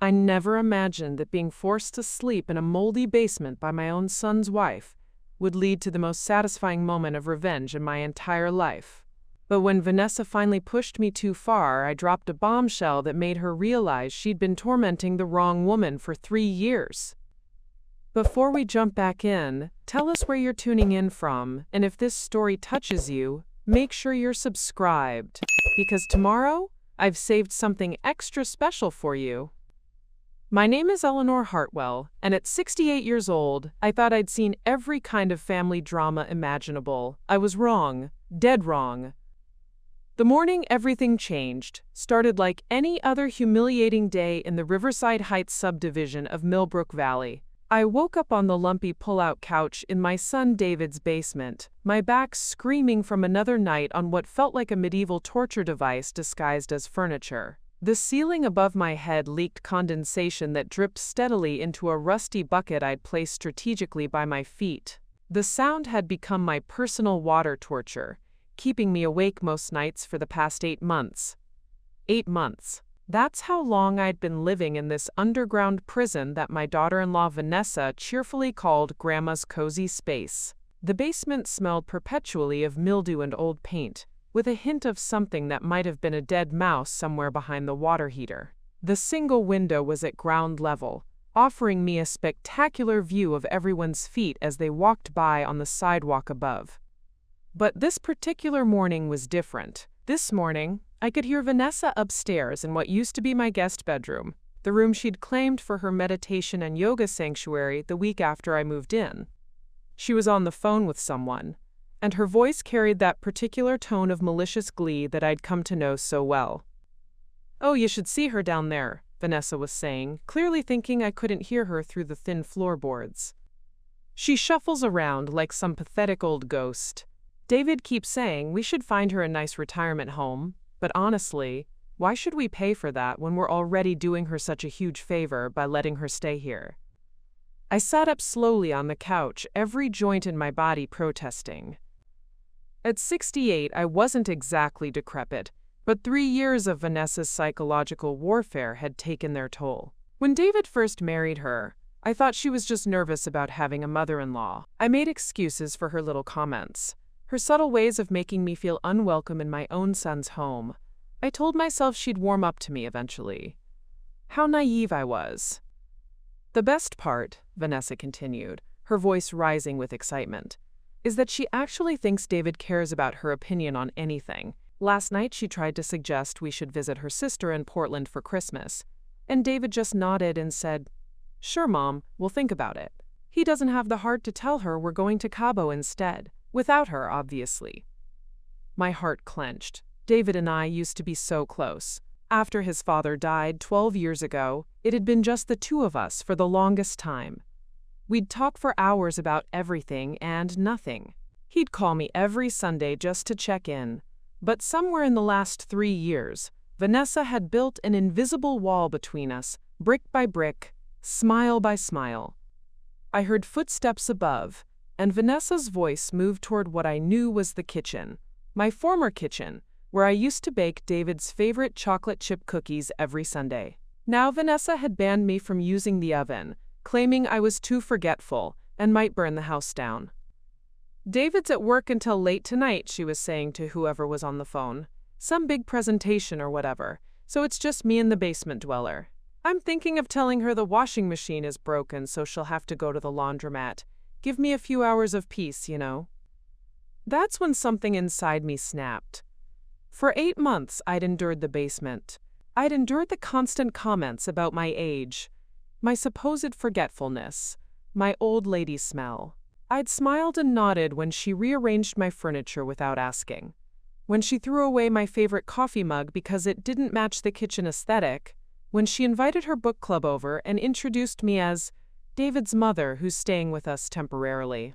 I never imagined that being forced to sleep in a moldy basement by my own son's wife would lead to the most satisfying moment of revenge in my entire life. But when Vanessa finally pushed me too far, I dropped a bombshell that made her realize she'd been tormenting the wrong woman for 3 years. Before we jump back in, tell us where you're tuning in from, and if this story touches you, make sure you're subscribed, because tomorrow, I've saved something extra special for you. My name is Eleanor Hartwell, and at 68 years old, I thought I'd seen every kind of family drama imaginable. I was wrong, dead wrong. The morning everything changed started like any other humiliating day in the Riverside Heights subdivision of Millbrook Valley. I woke up on the lumpy pull-out couch in my son David's basement, my back screaming from another night on what felt like a medieval torture device disguised as furniture. The ceiling above my head leaked condensation that dripped steadily into a rusty bucket I'd placed strategically by my feet. The sound had become my personal water torture, keeping me awake most nights for the past 8 months. 8 months. That's how long I'd been living in this underground prison that my daughter-in-law Vanessa cheerfully called Grandma's cozy space. The basement smelled perpetually of mildew and old paint, with a hint of something that might have been a dead mouse somewhere behind the water heater. The single window was at ground level, offering me a spectacular view of everyone's feet as they walked by on the sidewalk above. But this particular morning was different. This morning, I could hear Vanessa upstairs in what used to be my guest bedroom, the room she'd claimed for her meditation and yoga sanctuary the week after I moved in. She was on the phone with someone, and her voice carried that particular tone of malicious glee that I'd come to know so well. "Oh, you should see her down there," Vanessa was saying, clearly thinking I couldn't hear her through the thin floorboards. "She shuffles around like some pathetic old ghost. David keeps saying we should find her a nice retirement home, but honestly, why should we pay for that when we're already doing her such a huge favor by letting her stay here?" I sat up slowly on the couch, every joint in my body protesting. At 68, I wasn't exactly decrepit, but 3 years of Vanessa's psychological warfare had taken their toll. When David first married her, I thought she was just nervous about having a mother-in-law. I made excuses for her little comments, her subtle ways of making me feel unwelcome in my own son's home. I told myself she'd warm up to me eventually. How naive I was. "The best part," Vanessa continued, her voice rising with excitement, "is that she actually thinks David cares about her opinion on anything. Last night she tried to suggest we should visit her sister in Portland for Christmas, and David just nodded and said, 'Sure, Mom, we'll think about it.' He doesn't have the heart to tell her we're going to Cabo instead. Without her, obviously." My heart clenched. David and I used to be so close. After his father died 12 years ago, it had been just the two of us for the longest time. We'd talk for hours about everything and nothing. He'd call me every Sunday just to check in. But somewhere in the last 3 years, Vanessa had built an invisible wall between us, brick by brick, smile by smile. I heard footsteps above, and Vanessa's voice moved toward what I knew was the kitchen, my former kitchen, where I used to bake David's favorite chocolate chip cookies every Sunday. Now Vanessa had banned me from using the oven, claiming I was too forgetful and might burn the house down. "David's at work until late tonight," she was saying to whoever was on the phone. "Some big presentation or whatever, so it's just me and the basement dweller. I'm thinking of telling her the washing machine is broken, so she'll have to go to the laundromat. Give me a few hours of peace, you know." That's when something inside me snapped. For 8 months, I'd endured the basement. I'd endured the constant comments about my age, my supposed forgetfulness, my old lady smell. I'd smiled and nodded when she rearranged my furniture without asking, when she threw away my favorite coffee mug because it didn't match the kitchen aesthetic, when she invited her book club over and introduced me as David's mother who's staying with us temporarily.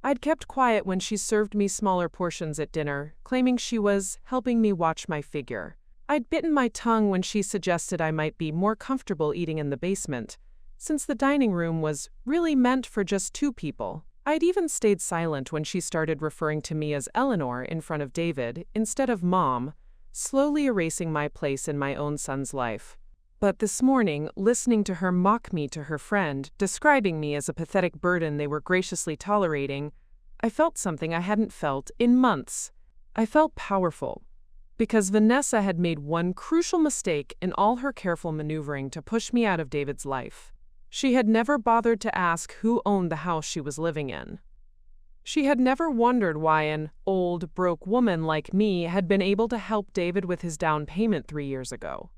I'd kept quiet when she served me smaller portions at dinner, claiming she was helping me watch my figure. I'd bitten my tongue when she suggested I might be more comfortable eating in the basement, since the dining room was really meant for just 2 people. I'd even stayed silent when she started referring to me as Eleanor in front of David instead of Mom, slowly erasing my place in my own son's life. But this morning, listening to her mock me to her friend, describing me as a pathetic burden they were graciously tolerating, I felt something I hadn't felt in months. I felt powerful. Because Vanessa had made one crucial mistake in all her careful maneuvering to push me out of David's life. She had never bothered to ask who owned the house she was living in. She had never wondered why an old, broke woman like me had been able to help David with his down payment 3 years ago.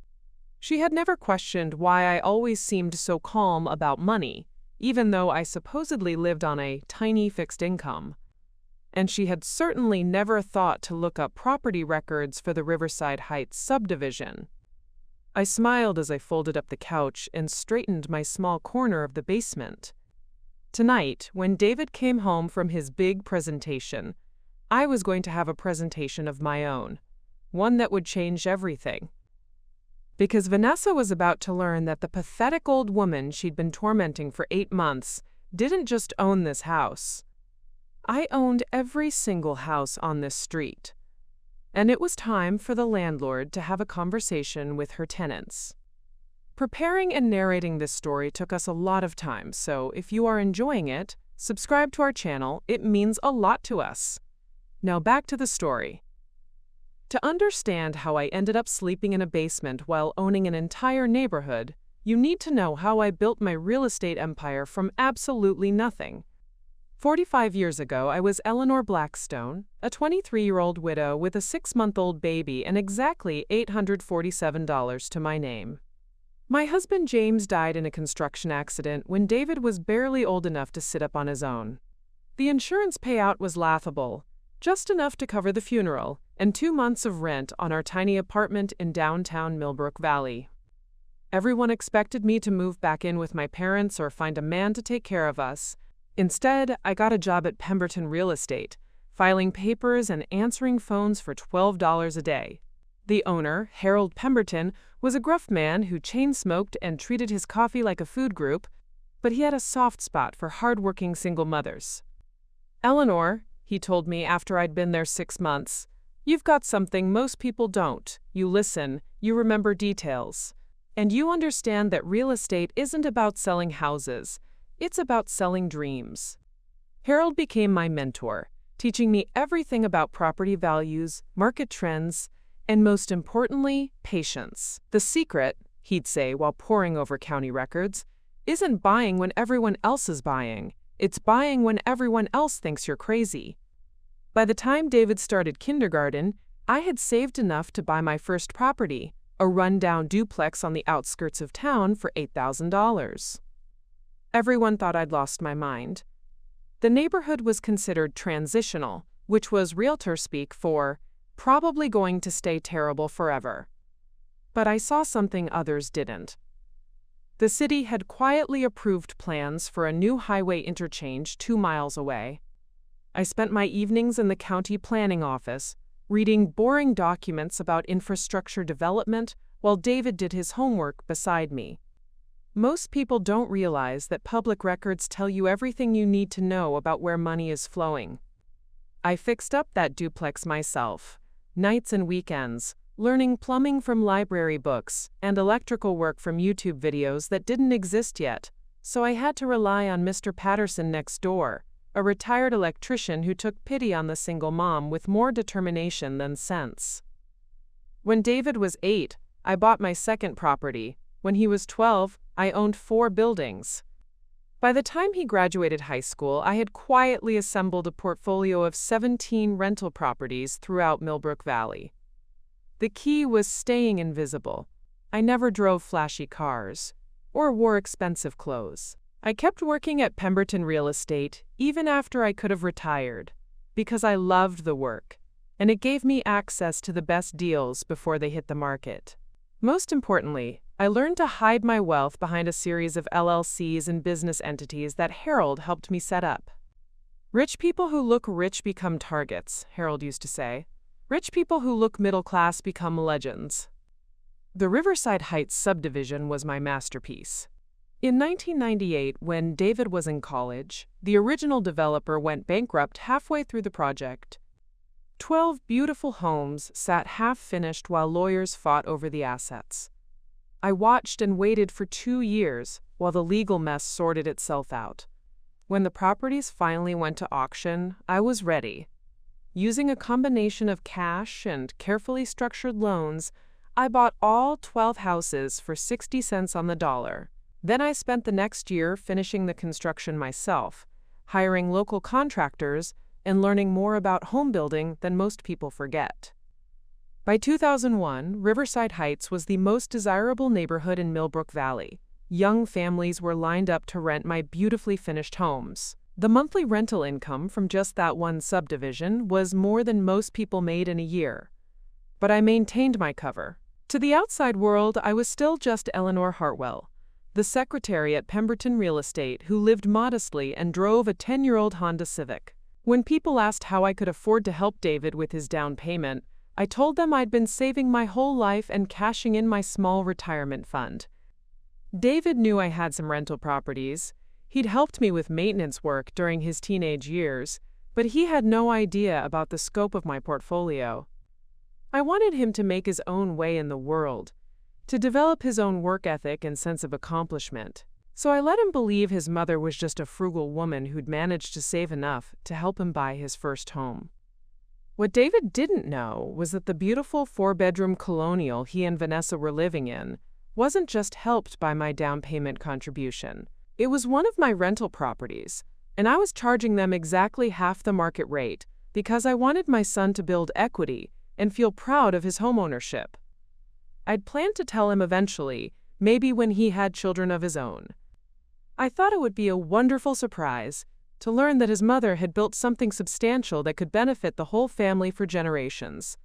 She had never questioned why I always seemed so calm about money, even though I supposedly lived on a tiny fixed income. And she had certainly never thought to look up property records for the Riverside Heights subdivision. I smiled as I folded up the couch and straightened my small corner of the basement. Tonight, when David came home from his big presentation, I was going to have a presentation of my own, one that would change everything. Because Vanessa was about to learn that the pathetic old woman she'd been tormenting for 8 months didn't just own this house. I owned every single house on this street. And it was time for the landlord to have a conversation with her tenants. Preparing and narrating this story took us a lot of time, so if you are enjoying it, subscribe to our channel. It means a lot to us. Now back to the story. To understand how I ended up sleeping in a basement while owning an entire neighborhood, you need to know how I built my real estate empire from absolutely nothing. 45 years ago, I was Eleanor Blackstone, a 23-year-old widow with a 6-month-old baby and exactly $847 to my name. My husband James died in a construction accident when David was barely old enough to sit up on his own. The insurance payout was laughable, just enough to cover the funeral and 2 months of rent on our tiny apartment in downtown Millbrook Valley. Everyone expected me to move back in with my parents or find a man to take care of us. Instead, I got a job at Pemberton Real Estate, filing papers and answering phones for $12 a day. The owner, Harold Pemberton, was a gruff man who chain-smoked and treated his coffee like a food group, but he had a soft spot for hard-working single mothers. "Eleanor," he told me after I'd been there 6 months, "you've got something most people don't. You listen, you remember details, and you understand that real estate isn't about selling houses. It's about selling dreams." Harold became my mentor, teaching me everything about property values, market trends, and most importantly, patience. The secret, he'd say while poring over county records, isn't buying when everyone else is buying. It's buying when everyone else thinks you're crazy. By the time David started kindergarten, I had saved enough to buy my first property, a run-down duplex on the outskirts of town for $8,000. Everyone thought I'd lost my mind. The neighborhood was considered transitional, which was realtor speak for probably going to stay terrible forever. But I saw something others didn't. The city had quietly approved plans for a new highway interchange 2 miles away. I spent my evenings in the county planning office, reading boring documents about infrastructure development while David did his homework beside me. Most people don't realize that public records tell you everything you need to know about where money is flowing. I fixed up that duplex myself, nights and weekends, learning plumbing from library books and electrical work from YouTube videos that didn't exist yet, so I had to rely on Mr. Patterson next door, a retired electrician who took pity on the single mom with more determination than sense. When David was 8, I bought my second property. When he was 12, I owned 4 buildings. By the time he graduated high school, I had quietly assembled a portfolio of 17 rental properties throughout Millbrook Valley. The key was staying invisible. I never drove flashy cars or wore expensive clothes. I kept working at Pemberton Real Estate even after I could have retired, because I loved the work, and it gave me access to the best deals before they hit the market. Most importantly, I learned to hide my wealth behind a series of LLCs and business entities that Harold helped me set up. Rich people who look rich become targets, Harold used to say. Rich people who look middle class become legends. The Riverside Heights subdivision was my masterpiece. In 1998, when David was in college, the original developer went bankrupt halfway through the project. 12 beautiful homes sat half-finished while lawyers fought over the assets. I watched and waited for 2 years while the legal mess sorted itself out. When the properties finally went to auction, I was ready. Using a combination of cash and carefully structured loans, I bought all 12 houses for 60 cents on the dollar. Then I spent the next year finishing the construction myself, hiring local contractors, and learning more about home building than most people forget. By 2001, Riverside Heights was the most desirable neighborhood in Millbrook Valley. Young families were lined up to rent my beautifully finished homes. The monthly rental income from just that one subdivision was more than most people made in a year. But I maintained my cover. To the outside world, I was still just Eleanor Hartwell, the secretary at Pemberton Real Estate who lived modestly and drove a 10-year-old Honda Civic. When people asked how I could afford to help David with his down payment, I told them I'd been saving my whole life and cashing in my small retirement fund. David knew I had some rental properties. He'd helped me with maintenance work during his teenage years, but he had no idea about the scope of my portfolio. I wanted him to make his own way in the world, to develop his own work ethic and sense of accomplishment. So I let him believe his mother was just a frugal woman who'd managed to save enough to help him buy his first home. What David didn't know was that the beautiful 4-bedroom colonial he and Vanessa were living in wasn't just helped by my down payment contribution. It was one of my rental properties, and I was charging them exactly half the market rate because I wanted my son to build equity and feel proud of his homeownership. I'd planned to tell him eventually, maybe when he had children of his own. I thought it would be a wonderful surprise to learn that his mother had built something substantial that could benefit the whole family for generations.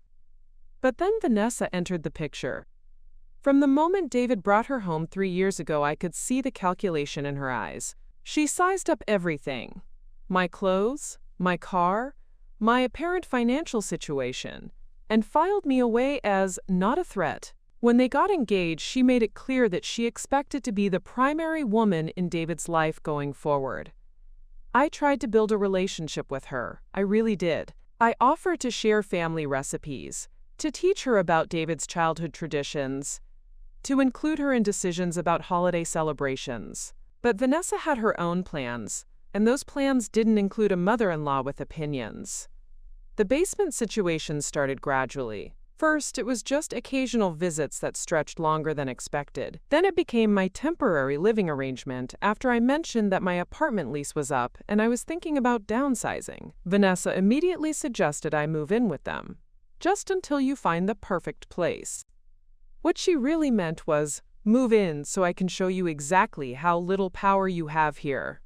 But then Vanessa entered the picture. From the moment David brought her home 3 years ago, I could see the calculation in her eyes. She sized up everything: my clothes, my car, my apparent financial situation, and filed me away as not a threat. When they got engaged, she made it clear that she expected to be the primary woman in David's life going forward. I tried to build a relationship with her. I really did. I offered to share family recipes, to teach her about David's childhood traditions, to include her in decisions about holiday celebrations. But Vanessa had her own plans, and those plans didn't include a mother-in-law with opinions. The basement situation started gradually. First, it was just occasional visits that stretched longer than expected. Then it became my temporary living arrangement after I mentioned that my apartment lease was up and I was thinking about downsizing. Vanessa immediately suggested I move in with them, just until you find the perfect place. What she really meant was, move in so I can show you exactly how little power you have here.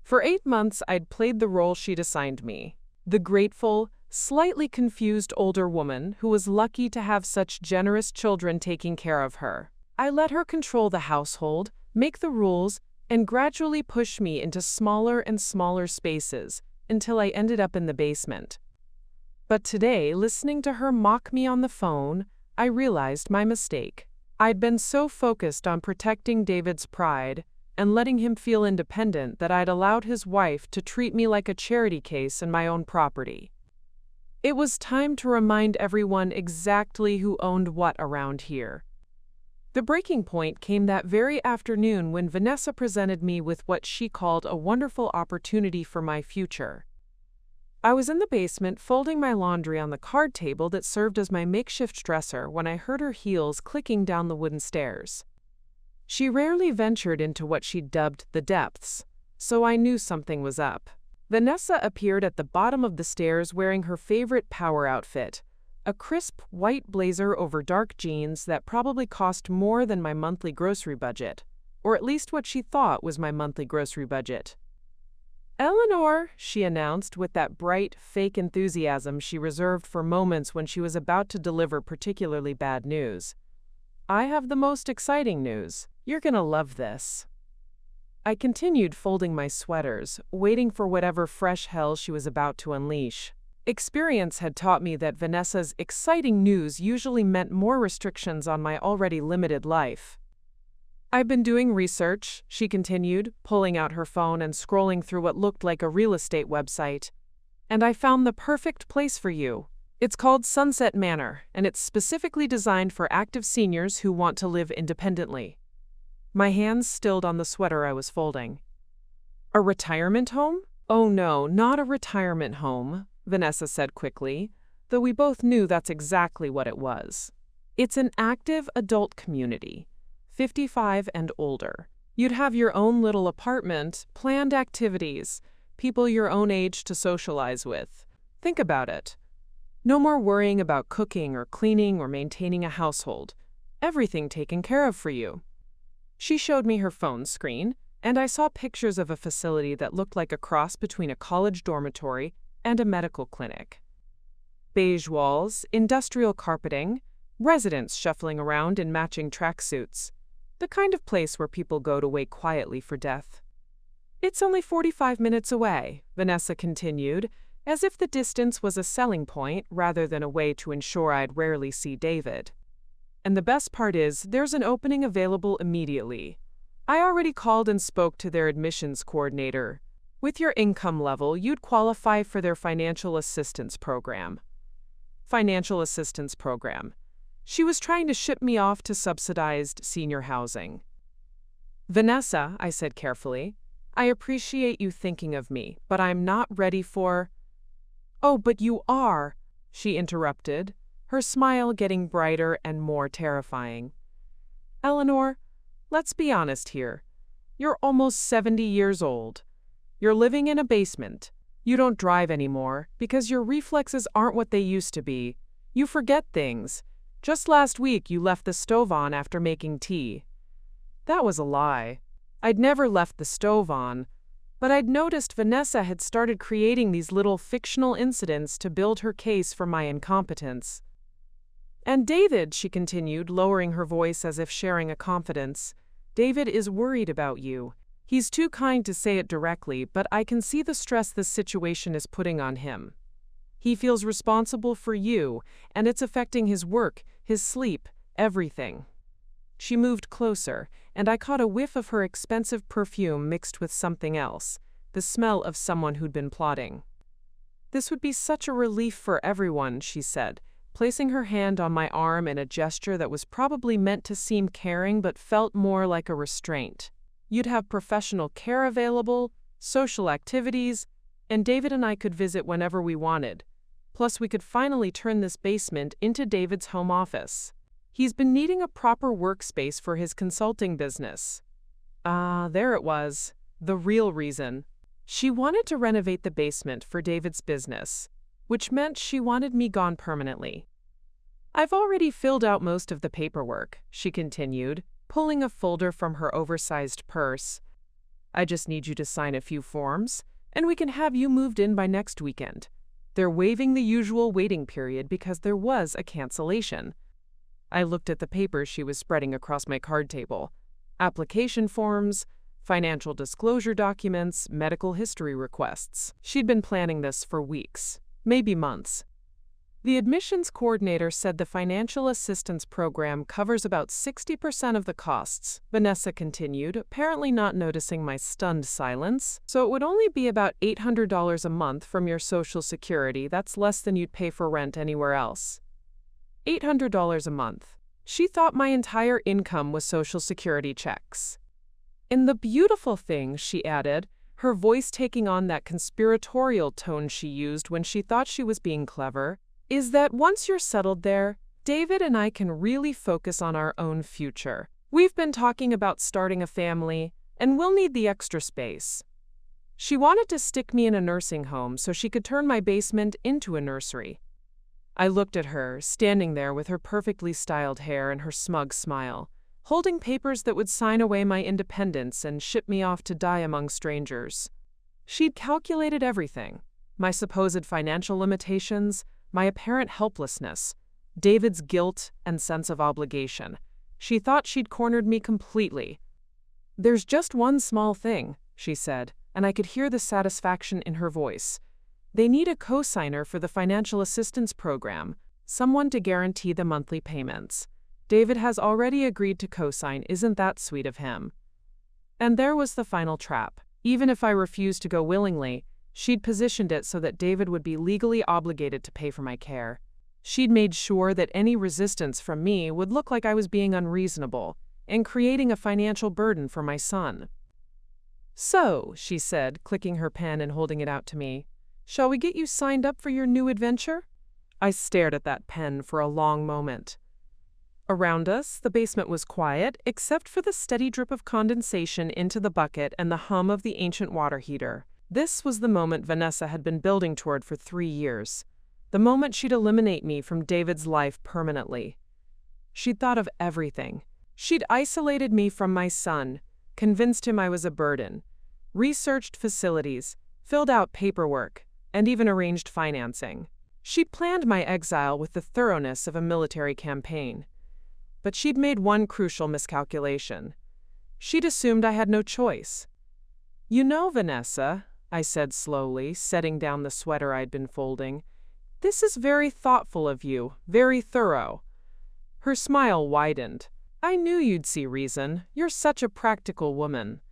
For 8 months, I'd played the role she'd assigned me, the grateful, slightly confused older woman who was lucky to have such generous children taking care of her. I let her control the household, make the rules, and gradually push me into smaller and smaller spaces until I ended up in the basement. But today, listening to her mock me on the phone, I realized my mistake. I'd been so focused on protecting David's pride and letting him feel independent that I'd allowed his wife to treat me like a charity case in my own property. It was time to remind everyone exactly who owned what around here. The breaking point came that very afternoon when Vanessa presented me with what she called a wonderful opportunity for my future. I was in the basement folding my laundry on the card table that served as my makeshift dresser when I heard her heels clicking down the wooden stairs. She rarely ventured into what she dubbed the depths, so I knew something was up. Vanessa appeared at the bottom of the stairs wearing her favorite power outfit, a crisp white blazer over dark jeans that probably cost more than my monthly grocery budget, or at least what she thought was my monthly grocery budget. "Eleanor," she announced with that bright, fake enthusiasm she reserved for moments when she was about to deliver particularly bad news. "I have the most exciting news. You're gonna love this." I continued folding my sweaters, waiting for whatever fresh hell she was about to unleash. Experience had taught me that Vanessa's exciting news usually meant more restrictions on my already limited life. "I've been doing research," she continued, pulling out her phone and scrolling through what looked like a real estate website. "And I found the perfect place for you. It's called Sunset Manor, and it's specifically designed for active seniors who want to live independently. My hands stilled on the sweater I was folding. A retirement home? Oh no, not a retirement home, Vanessa said quickly, though we both knew that's exactly what it was. It's an active adult community, 55 and older. You'd have your own little apartment, planned activities, people your own age to socialize with. Think about it. No more worrying about cooking or cleaning or maintaining a household. Everything taken care of for you. She showed me her phone screen, and I saw pictures of a facility that looked like a cross between a college dormitory and a medical clinic. Beige walls, industrial carpeting, residents shuffling around in matching tracksuits. The kind of place where people go to wait quietly for death. It's only 45 minutes away, Vanessa continued, as if the distance was a selling point rather than a way to ensure I'd rarely see David. And the best part is, there's an opening available immediately. I already called and spoke to their admissions coordinator. With your income level, you'd qualify for their financial assistance program. Financial assistance program. She was trying to ship me off to subsidized senior housing. Vanessa, I said carefully, I appreciate you thinking of me, but I'm not ready for— Oh, but you are, she interrupted, her smile getting brighter and more terrifying. Eleanor, let's be honest here. You're almost 70 years old. You're living in a basement. You don't drive anymore because your reflexes aren't what they used to be. You forget things. Just last week you left the stove on after making tea. That was a lie. I'd never left the stove on. But I'd noticed Vanessa had started creating these little fictional incidents to build her case for my incompetence. And David, she continued, lowering her voice as if sharing a confidence, David is worried about you. He's too kind to say it directly, but I can see the stress this situation is putting on him. He feels responsible for you, and it's affecting his work, his sleep, everything. She moved closer, and I caught a whiff of her expensive perfume mixed with something else, the smell of someone who'd been plotting. This would be such a relief for everyone, she said, placing her hand on my arm in a gesture that was probably meant to seem caring but felt more like a restraint. You'd have professional care available, social activities, and David and I could visit whenever we wanted. Plus, we could finally turn this basement into David's home office. He's been needing a proper workspace for his consulting business. There it was. The real reason. She wanted to renovate the basement for David's business, which meant she wanted me gone permanently. I've already filled out most of the paperwork, she continued, pulling a folder from her oversized purse. I just need you to sign a few forms, and we can have you moved in by next weekend. They're waiving the usual waiting period because there was a cancellation. I looked at the papers she was spreading across my card table. Application forms, financial disclosure documents, medical history requests. She'd been planning this for weeks, maybe months. The admissions coordinator said the financial assistance program covers about 60% of the costs, Vanessa continued, apparently not noticing my stunned silence. So it would only be about $800 a month from your Social Security. That's less than you'd pay for rent anywhere else. $800 a month. She thought my entire income was Social Security checks. And the beautiful thing, she added, her voice taking on that conspiratorial tone she used when she thought she was being clever, is that once you're settled there, David and I can really focus on our own future. We've been talking about starting a family, and we'll need the extra space. She wanted to stick me in a nursing home so she could turn my basement into a nursery. I looked at her, standing there with her perfectly styled hair and her smug smile, holding papers that would sign away my independence and ship me off to die among strangers. She'd calculated everything, my supposed financial limitations, my apparent helplessness, David's guilt and sense of obligation. She thought she'd cornered me completely. There's just one small thing, she said, and I could hear the satisfaction in her voice. They need a co-signer for the financial assistance program, someone to guarantee the monthly payments. David has already agreed to co-sign. Isn't that sweet of him? And there was the final trap. Even if I refused to go willingly, she'd positioned it so that David would be legally obligated to pay for my care. She'd made sure that any resistance from me would look like I was being unreasonable and creating a financial burden for my son. "So," she said, clicking her pen and holding it out to me, "shall we get you signed up for your new adventure?" I stared at that pen for a long moment. Around us, the basement was quiet, except for the steady drip of condensation into the bucket and the hum of the ancient water heater. This was the moment Vanessa had been building toward for 3 years. The moment she'd eliminate me from David's life permanently. She'd thought of everything. She'd isolated me from my son, convinced him I was a burden, researched facilities, filled out paperwork, and even arranged financing. She'd planned my exile with the thoroughness of a military campaign. But she'd made one crucial miscalculation. She'd assumed I had no choice. "You know, Vanessa," I said slowly, setting down the sweater I'd been folding, "this is very thoughtful of you, very thorough." Her smile widened. "I knew you'd see reason. You're such a practical woman."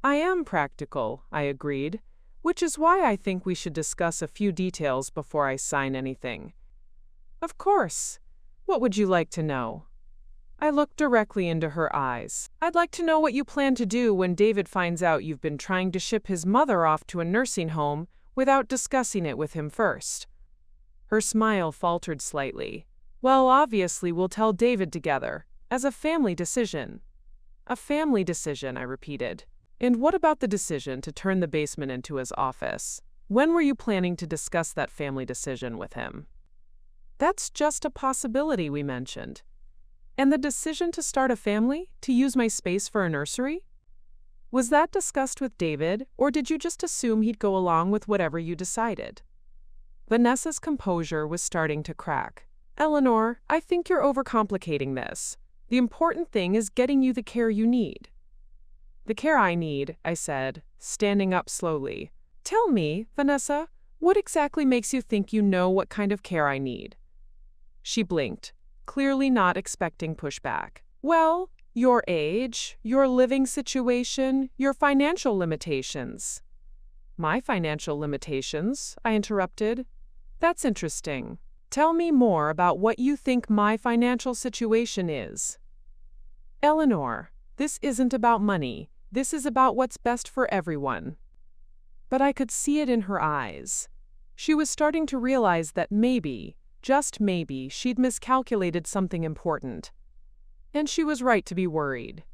"I am practical," I agreed, "which is why I think we should discuss a few details before I sign anything." "Of course. What would you like to know?" I looked directly into her eyes. "I'd like to know what you plan to do when David finds out you've been trying to ship his mother off to a nursing home without discussing it with him first." Her smile faltered slightly. "Well, obviously we'll tell David together, as a family decision." "A family decision," I repeated. "And what about the decision to turn the basement into his office? When were you planning to discuss that family decision with him?" "That's just a possibility we mentioned." "And the decision to start a family, to use my space for a nursery? Was that discussed with David, or did you just assume he'd go along with whatever you decided?" Vanessa's composure was starting to crack. "Eleanor, I think you're overcomplicating this. The important thing is getting you the care you need." "The care I need," I said, standing up slowly. "Tell me, Vanessa, what exactly makes you think you know what kind of care I need?" She blinked, clearly not expecting pushback. "Well, your age, your living situation, your financial limitations." "My financial limitations?" I interrupted. "That's interesting. Tell me more about what you think my financial situation is." "Eleanor, this isn't about money. This is about what's best for everyone." But I could see it in her eyes. She was starting to realize that maybe, just maybe, she'd miscalculated something important. And she was right to be worried.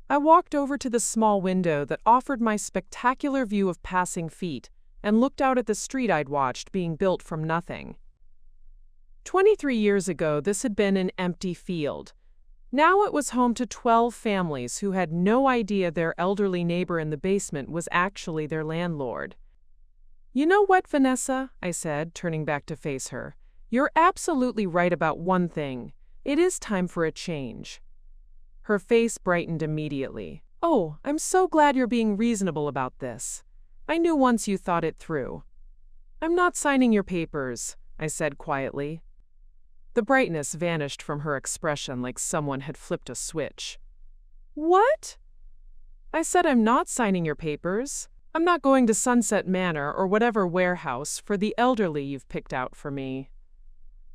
I walked over to the small window that offered my spectacular view of passing feet and looked out at the street I'd watched being built from nothing. 23 years ago, this had been an empty field. Now it was home to 12 families who had no idea their elderly neighbor in the basement was actually their landlord. "You know what, Vanessa?" I said, turning back to face her. "You're absolutely right about one thing. It is time for a change." Her face brightened immediately. "Oh, I'm so glad you're being reasonable about this. I knew once you thought it through." "I'm not signing your papers," I said quietly. The brightness vanished from her expression like someone had flipped a switch. "What?" "I said I'm not signing your papers. I'm not going to Sunset Manor or whatever warehouse for the elderly you've picked out for me."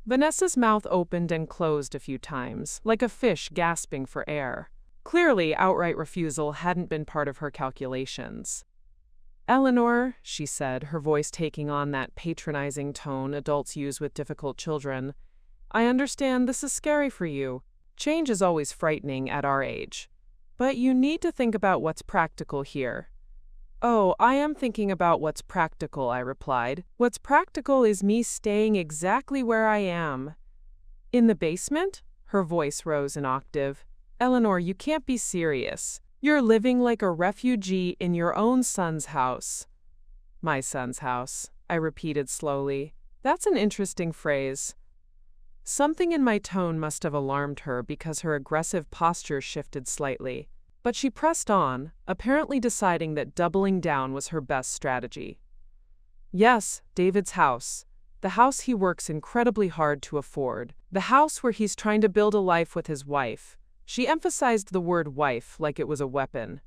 Vanessa's mouth opened and closed a few times, like a fish gasping for air. Clearly, outright refusal hadn't been part of her calculations. "Eleanor," she said, her voice taking on that patronizing tone adults use with difficult children, "I understand this is scary for you. Change is always frightening at our age. But you need to think about what's practical here." "Oh, I am thinking about what's practical," I replied. "What's practical is me staying exactly where I am." "In the basement?" Her voice rose an octave. "Eleanor, you can't be serious. You're living like a refugee in your own son's house." "My son's house," I repeated slowly. "That's an interesting phrase." Something in my tone must have alarmed her because her aggressive posture shifted slightly. But she pressed on, apparently deciding that doubling down was her best strategy. "Yes, David's house. The house he works incredibly hard to afford. The house where he's trying to build a life with his wife." She emphasized the word wife like it was a weapon.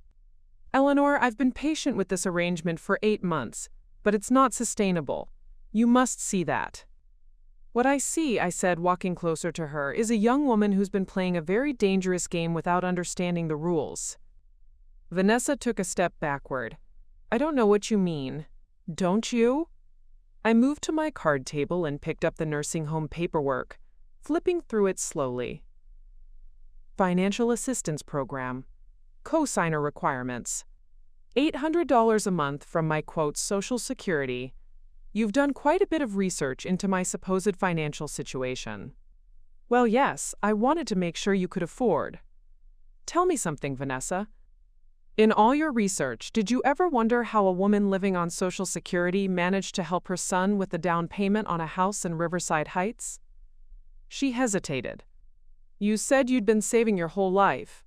"Eleanor, I've been patient with this arrangement for 8 months, but it's not sustainable. You must see that." What I see, I said, walking closer to her, is a young woman who's been playing a very dangerous game without understanding the rules. Vanessa took a step backward. I don't know what you mean. Don't you? I moved to my card table and picked up the nursing home paperwork, flipping through it slowly. Financial Assistance Program. Co-signer requirements. $800 a month from my, quote, Social Security. You've done quite a bit of research into my supposed financial situation. Well, yes, I wanted to make sure you could afford. Tell me something, Vanessa. In all your research, did you ever wonder how a woman living on Social Security managed to help her son with the down payment on a house in Riverside Heights? She hesitated. You said you'd been saving your whole life.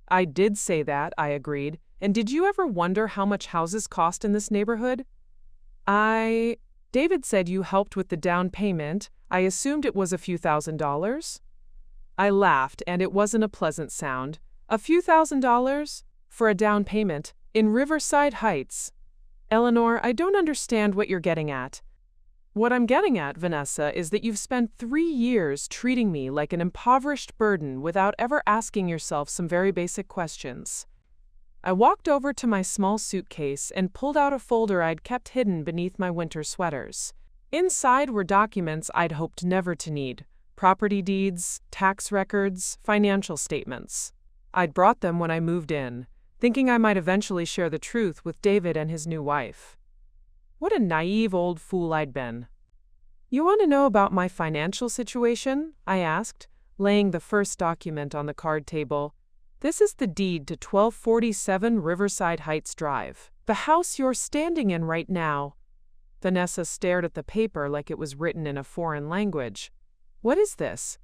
I did say that, I agreed. And did you ever wonder how much houses cost in this neighborhood? David said you helped with the down payment. I assumed it was a few $1,000s. I laughed, and it wasn't a pleasant sound. A few $1,000s? For a down payment? In Riverside Heights? Eleanor, I don't understand what you're getting at. What I'm getting at, Vanessa, is that you've spent 3 years treating me like an impoverished burden without ever asking yourself some very basic questions. I walked over to my small suitcase and pulled out a folder I'd kept hidden beneath my winter sweaters. Inside were documents I'd hoped never to need: property deeds, tax records, financial statements. I'd brought them when I moved in, thinking I might eventually share the truth with David and his new wife. What a naive old fool I'd been. You want to know about my financial situation? I asked, laying the first document on the card table. This is the deed to 1247 Riverside Heights Drive, the house you're standing in right now. Vanessa stared at the paper like it was written in a foreign language. What is this?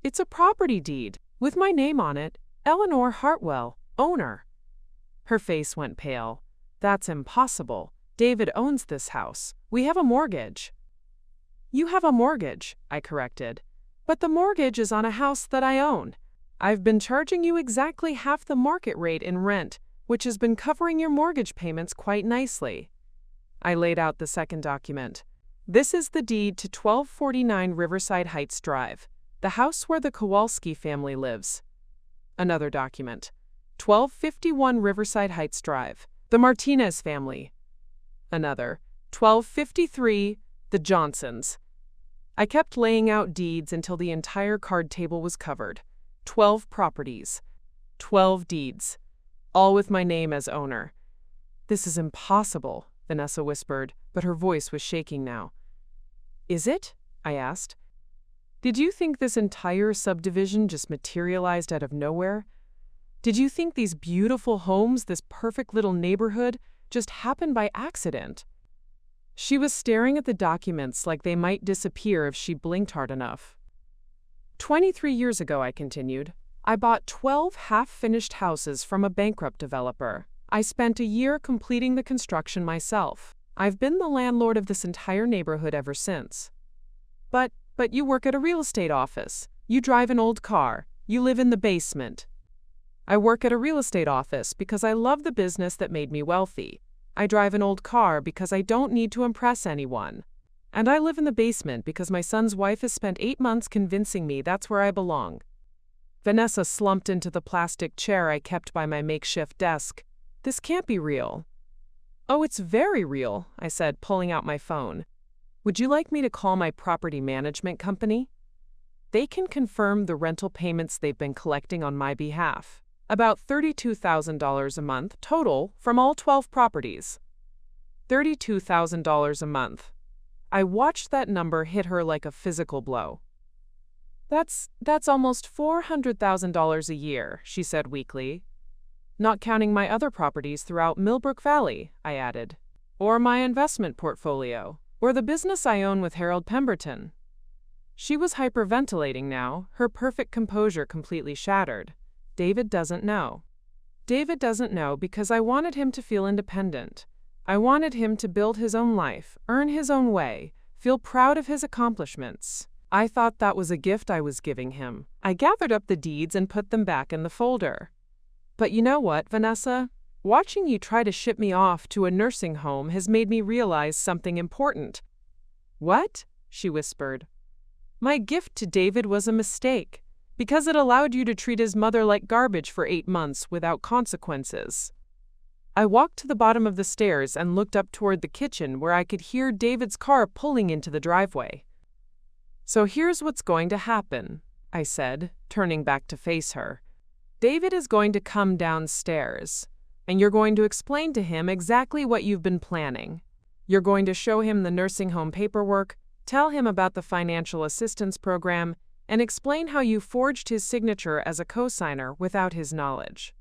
It's a property deed, with my name on it, Eleanor Hartwell, owner. Her face went pale. That's impossible. David owns this house. We have a mortgage. You have a mortgage, I corrected. But the mortgage is on a house that I own. I've been charging you exactly half the market rate in rent, which has been covering your mortgage payments quite nicely. I laid out the second document. This is the deed to 1249 Riverside Heights Drive, the house where the Kowalski family lives. Another document. 1251 Riverside Heights Drive, the Martinez family. Another. 1253, the Johnsons. I kept laying out deeds until the entire card table was covered. 12 properties. 12 deeds. All with my name as owner. This is impossible, Vanessa whispered, but her voice was shaking now. Is it? I asked. Did you think this entire subdivision just materialized out of nowhere? Did you think these beautiful homes, this perfect little neighborhood, just happened by accident? She was staring at the documents like they might disappear if she blinked hard enough. 23 years ago, I continued, I bought 12 half-finished houses from a bankrupt developer. I spent a year completing the construction myself. I've been the landlord of this entire neighborhood ever since. But you work at a real estate office. You drive an old car. You live in the basement. I work at a real estate office because I love the business that made me wealthy. I drive an old car because I don't need to impress anyone. And I live in the basement because my son's wife has spent 8 months convincing me that's where I belong. Vanessa slumped into the plastic chair I kept by my makeshift desk. This can't be real. Oh, it's very real, I said, pulling out my phone. Would you like me to call my property management company? They can confirm the rental payments they've been collecting on my behalf. About $32,000 a month total from all 12 properties. $32,000 a month. I watched that number hit her like a physical blow. That's almost $400,000 a year, she said weakly. Not counting my other properties throughout Millbrook Valley, I added. Or my investment portfolio. Or the business I own with Harold Pemberton. She was hyperventilating now, her perfect composure completely shattered. David doesn't know. David doesn't know because I wanted him to feel independent. I wanted him to build his own life, earn his own way, feel proud of his accomplishments. I thought that was a gift I was giving him. I gathered up the deeds and put them back in the folder. But you know what, Vanessa? Watching you try to ship me off to a nursing home has made me realize something important. What? She whispered. My gift to David was a mistake, because it allowed you to treat his mother like garbage for 8 months without consequences. I walked to the bottom of the stairs and looked up toward the kitchen where I could hear David's car pulling into the driveway. So here's what's going to happen, I said, turning back to face her. David is going to come downstairs, and you're going to explain to him exactly what you've been planning. You're going to show him the nursing home paperwork, tell him about the financial assistance program, and explain how you forged his signature as a co-signer without his knowledge.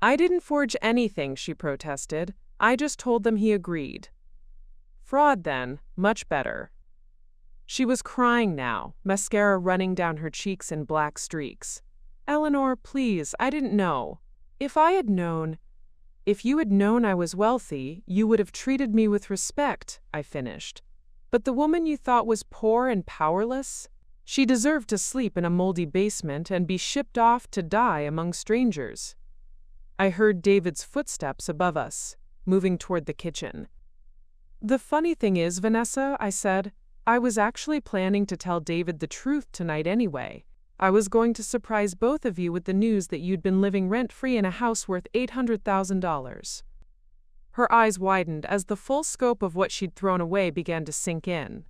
I didn't forge anything, she protested. I just told them he agreed. Fraud, then. Much better. She was crying now, mascara running down her cheeks in black streaks. Eleanor, please, I didn't know. If you had known I was wealthy, you would have treated me with respect, I finished. But the woman you thought was poor and powerless? She deserved to sleep in a moldy basement and be shipped off to die among strangers. I heard David's footsteps above us, moving toward the kitchen. The funny thing is, Vanessa, I said, I was actually planning to tell David the truth tonight anyway. I was going to surprise both of you with the news that you'd been living rent-free in a house worth $800,000. Her eyes widened as the full scope of what she'd thrown away began to sink in.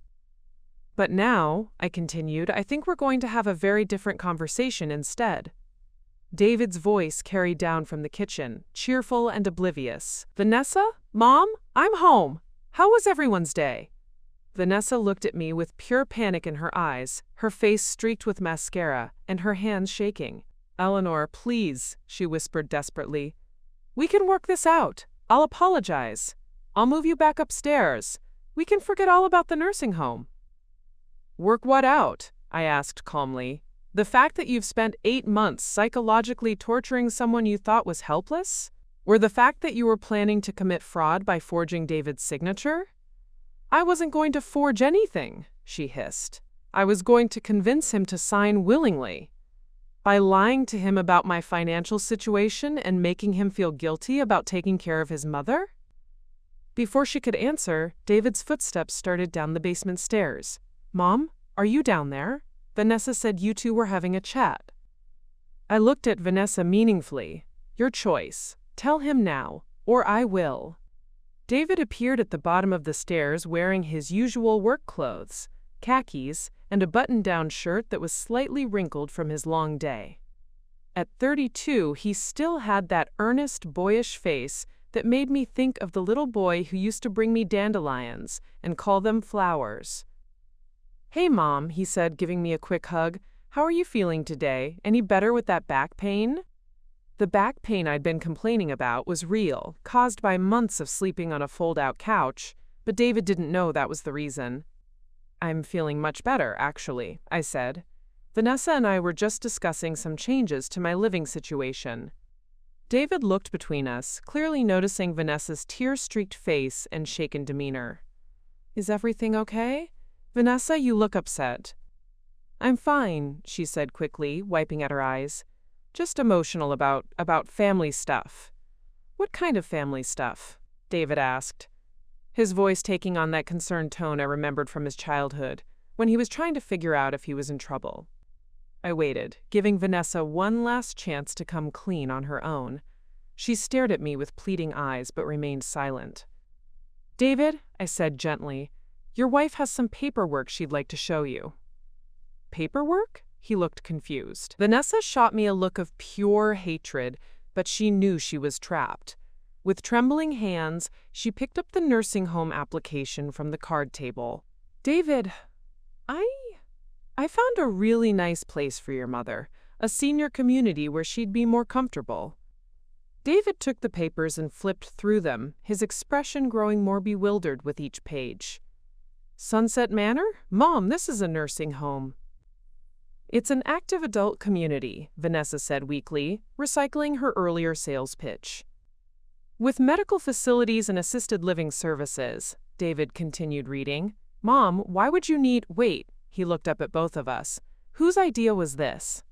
But now, I continued, I think we're going to have a very different conversation instead. David's voice carried down from the kitchen, cheerful and oblivious. Vanessa? Mom? I'm home. How was everyone's day? Vanessa looked at me with pure panic in her eyes, her face streaked with mascara, and her hands shaking. Eleanor, please, she whispered desperately. We can work this out. I'll apologize. I'll move you back upstairs. We can forget all about the nursing home. Work what out? I asked calmly. The fact that you've spent 8 months psychologically torturing someone you thought was helpless? Or the fact that you were planning to commit fraud by forging David's signature? I wasn't going to forge anything, she hissed. I was going to convince him to sign willingly. By lying to him about my financial situation and making him feel guilty about taking care of his mother? Before she could answer, David's footsteps started down the basement stairs. Mom, are you down there? Vanessa said you two were having a chat. I looked at Vanessa meaningfully. Your choice. Tell him now, or I will. David appeared at the bottom of the stairs wearing his usual work clothes, khakis, and a button-down shirt that was slightly wrinkled from his long day. At 32, he still had that earnest, boyish face that made me think of the little boy who used to bring me dandelions and call them flowers. Hey, Mom, he said, giving me a quick hug. How are you feeling today? Any better with that back pain? The back pain I'd been complaining about was real, caused by months of sleeping on a fold-out couch, but David didn't know that was the reason. I'm feeling much better, actually, I said. Vanessa and I were just discussing some changes to my living situation. David looked between us, clearly noticing Vanessa's tear-streaked face and shaken demeanor. Is everything okay? Vanessa, you look upset. I'm fine, she said quickly, wiping at her eyes. Just emotional about family stuff. What kind of family stuff? David asked, his voice taking on that concerned tone I remembered from his childhood, when he was trying to figure out if he was in trouble. I waited, giving Vanessa one last chance to come clean on her own. She stared at me with pleading eyes but remained silent. David, I said gently, your wife has some paperwork she'd like to show you. Paperwork? He looked confused. Vanessa shot me a look of pure hatred, but she knew she was trapped. With trembling hands, she picked up the nursing home application from the card table. David, I found a really nice place for your mother, a senior community where she'd be more comfortable. David took the papers and flipped through them, his expression growing more bewildered with each page. Sunset Manor? Mom, this is a nursing home. It's an active adult community, Vanessa said weakly, recycling her earlier sales pitch. With medical facilities and assisted living services, David continued reading. Mom, why would you need— Wait, he looked up at both of us. Whose idea was this?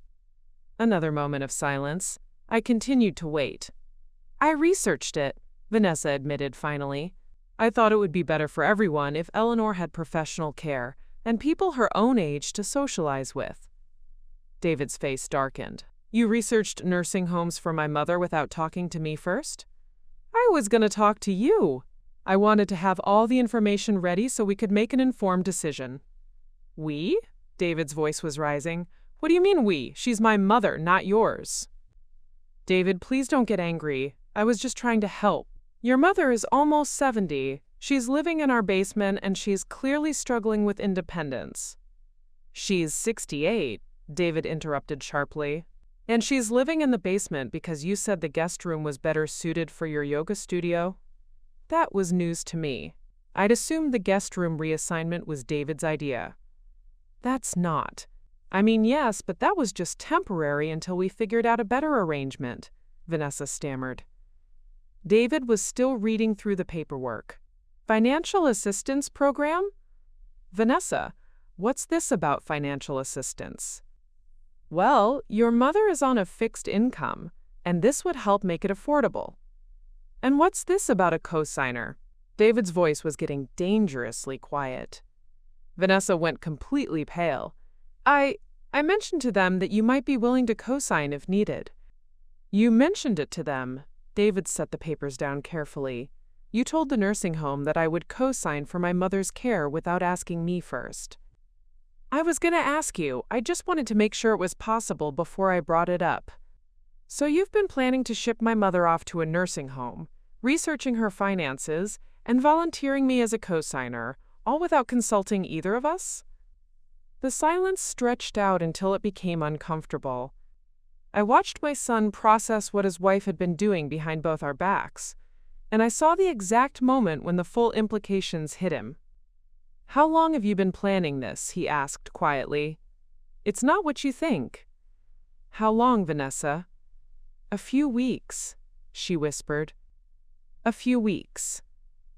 Another moment of silence. I continued to wait. I researched it, Vanessa admitted finally. I thought it would be better for everyone if Eleanor had professional care, and people her own age to socialize with. David's face darkened. You researched nursing homes for my mother without talking to me first? I was going to talk to you. I wanted to have all the information ready so we could make an informed decision. We? David's voice was rising. What do you mean we? She's my mother, not yours. David, please don't get angry. I was just trying to help. Your mother is almost 70. She's living in our basement and she's clearly struggling with independence. She's 68, David interrupted sharply. And she's living in the basement because you said the guest room was better suited for your yoga studio? That was news to me. I'd assumed the guest room reassignment was David's idea. That's not. I mean, yes, but that was just temporary until we figured out a better arrangement, Vanessa stammered. David was still reading through the paperwork. Financial assistance program? Vanessa, what's this about financial assistance? Well, your mother is on a fixed income, and this would help make it affordable. And what's this about a cosigner? David's voice was getting dangerously quiet. Vanessa went completely pale. I mentioned to them that you might be willing to cosign if needed. You mentioned it to them. David set the papers down carefully. You told the nursing home that I would cosign for my mother's care without asking me first. I was going to ask you. I just wanted to make sure it was possible before I brought it up. So you've been planning to ship my mother off to a nursing home, researching her finances, and volunteering me as a cosigner, all without consulting either of us? The silence stretched out until it became uncomfortable. I watched my son process what his wife had been doing behind both our backs, and I saw the exact moment when the full implications hit him. How long have you been planning this? He asked quietly. It's not what you think. How long, Vanessa? A few weeks, she whispered. A few weeks.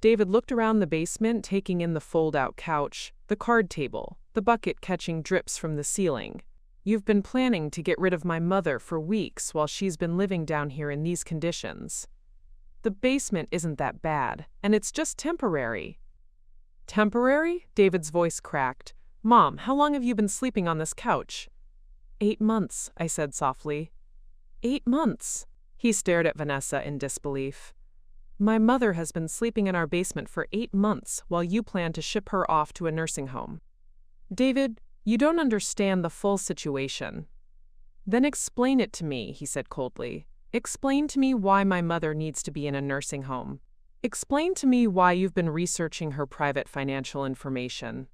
David looked around the basement, taking in the fold-out couch, the card table, the bucket catching drips from the ceiling. You've been planning to get rid of my mother for weeks while she's been living down here in these conditions. The basement isn't that bad, and it's just temporary. Temporary? David's voice cracked. Mom, how long have you been sleeping on this couch? 8 months, I said softly. 8 months. He stared at Vanessa in disbelief. My mother has been sleeping in our basement for 8 months while you plan to ship her off to a nursing home. David, you don't understand the full situation. Then explain it to me, he said coldly. Explain to me why my mother needs to be in a nursing home. Explain to me why you've been researching her private financial information.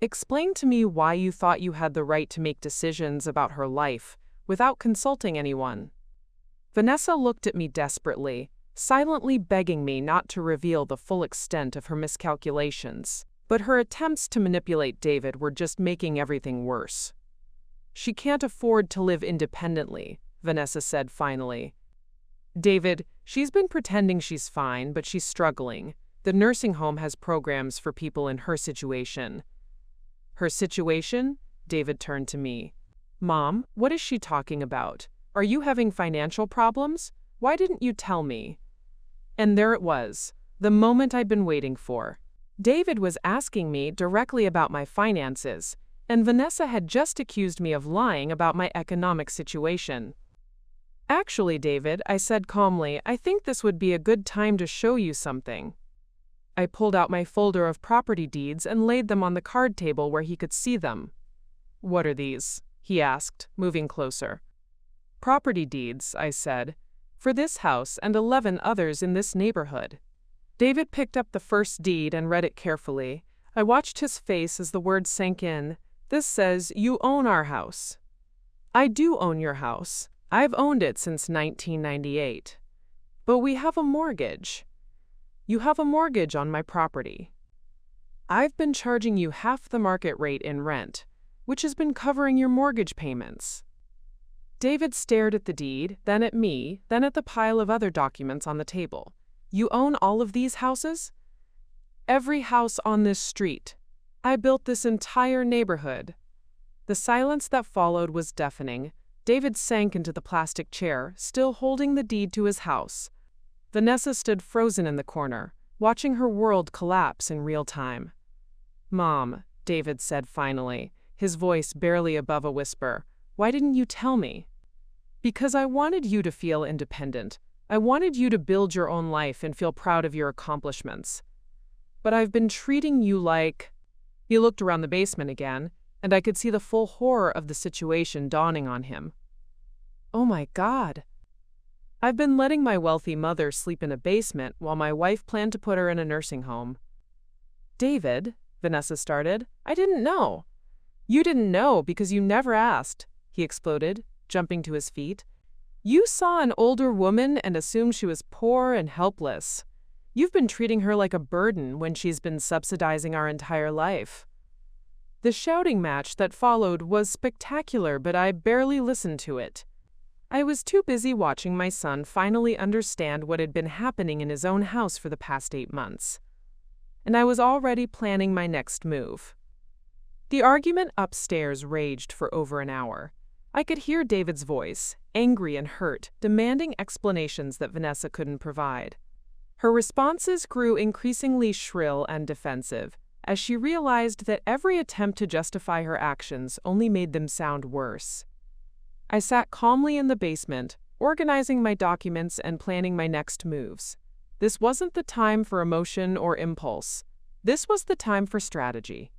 Explain to me why you thought you had the right to make decisions about her life without consulting anyone. Vanessa looked at me desperately, silently begging me not to reveal the full extent of her miscalculations, but her attempts to manipulate David were just making everything worse. She can't afford to live independently, Vanessa said finally. David, she's been pretending she's fine, but she's struggling. The nursing home has programs for people in her situation. Her situation? David turned to me. Mom, what is she talking about? Are you having financial problems? Why didn't you tell me? And there it was, the moment I'd been waiting for. David was asking me directly about my finances, and Vanessa had just accused me of lying about my economic situation. Actually, David, I said calmly, I think this would be a good time to show you something. I pulled out my folder of property deeds and laid them on the card table where he could see them. What are these? He asked, moving closer. Property deeds, I said, for this house and 11 others in this neighborhood. David picked up the first deed and read it carefully. I watched his face as the words sank in. This says, you own our house. I do own your house. I've owned it since 1998. But we have a mortgage. You have a mortgage on my property. I've been charging you half the market rate in rent, which has been covering your mortgage payments. David stared at the deed, then at me, then at the pile of other documents on the table. You own all of these houses? Every house on this street. I built this entire neighborhood. The silence that followed was deafening. David sank into the plastic chair, still holding the deed to his house. Vanessa stood frozen in the corner, watching her world collapse in real time. Mom, David said finally, his voice barely above a whisper. "Why didn't you tell me?" "Because I wanted you to feel independent. I wanted you to build your own life and feel proud of your accomplishments. But I've been treating you like—" He looked around the basement again, and I could see the full horror of the situation dawning on him. "Oh my God. I've been letting my wealthy mother sleep in a basement while my wife planned to put her in a nursing home." "David," Vanessa started, "I didn't know." "You didn't know because you never asked," he exploded, jumping to his feet. "You saw an older woman and assumed she was poor and helpless. You've been treating her like a burden when she's been subsidizing our entire life." The shouting match that followed was spectacular, but I barely listened to it. I was too busy watching my son finally understand what had been happening in his own house for the past 8 months. And I was already planning my next move. The argument upstairs raged for over an hour. I could hear David's voice, angry and hurt, demanding explanations that Vanessa couldn't provide. Her responses grew increasingly shrill and defensive, as she realized that every attempt to justify her actions only made them sound worse. I sat calmly in the basement, organizing my documents and planning my next moves. This wasn't the time for emotion or impulse. This was the time for strategy.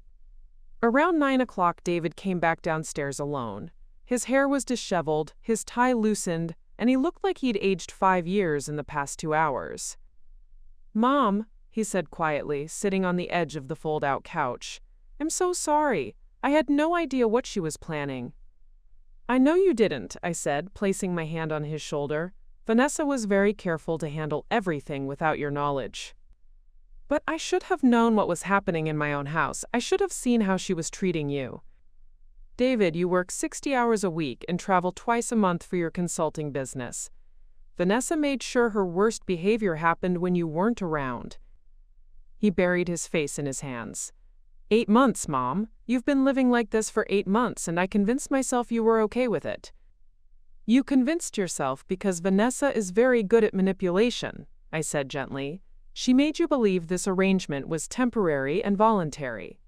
Around 9 o'clock, David came back downstairs alone. His hair was disheveled, his tie loosened, and he looked like he'd aged 5 years in the past 2 hours. "Mom," he said quietly, sitting on the edge of the fold-out couch, "I'm so sorry. I had no idea what she was planning." "I know you didn't," I said, placing my hand on his shoulder. "Vanessa was very careful to handle everything without your knowledge." "But I should have known what was happening in my own house. I should have seen how she was treating you." "David, you work 60 hours a week and travel twice a month for your consulting business. Vanessa made sure her worst behavior happened when you weren't around." He buried his face in his hands. 8 months, Mom. You've been living like this for 8 months, and I convinced myself you were okay with it." "You convinced yourself because Vanessa is very good at manipulation," I said gently. "She made you believe this arrangement was temporary and voluntary."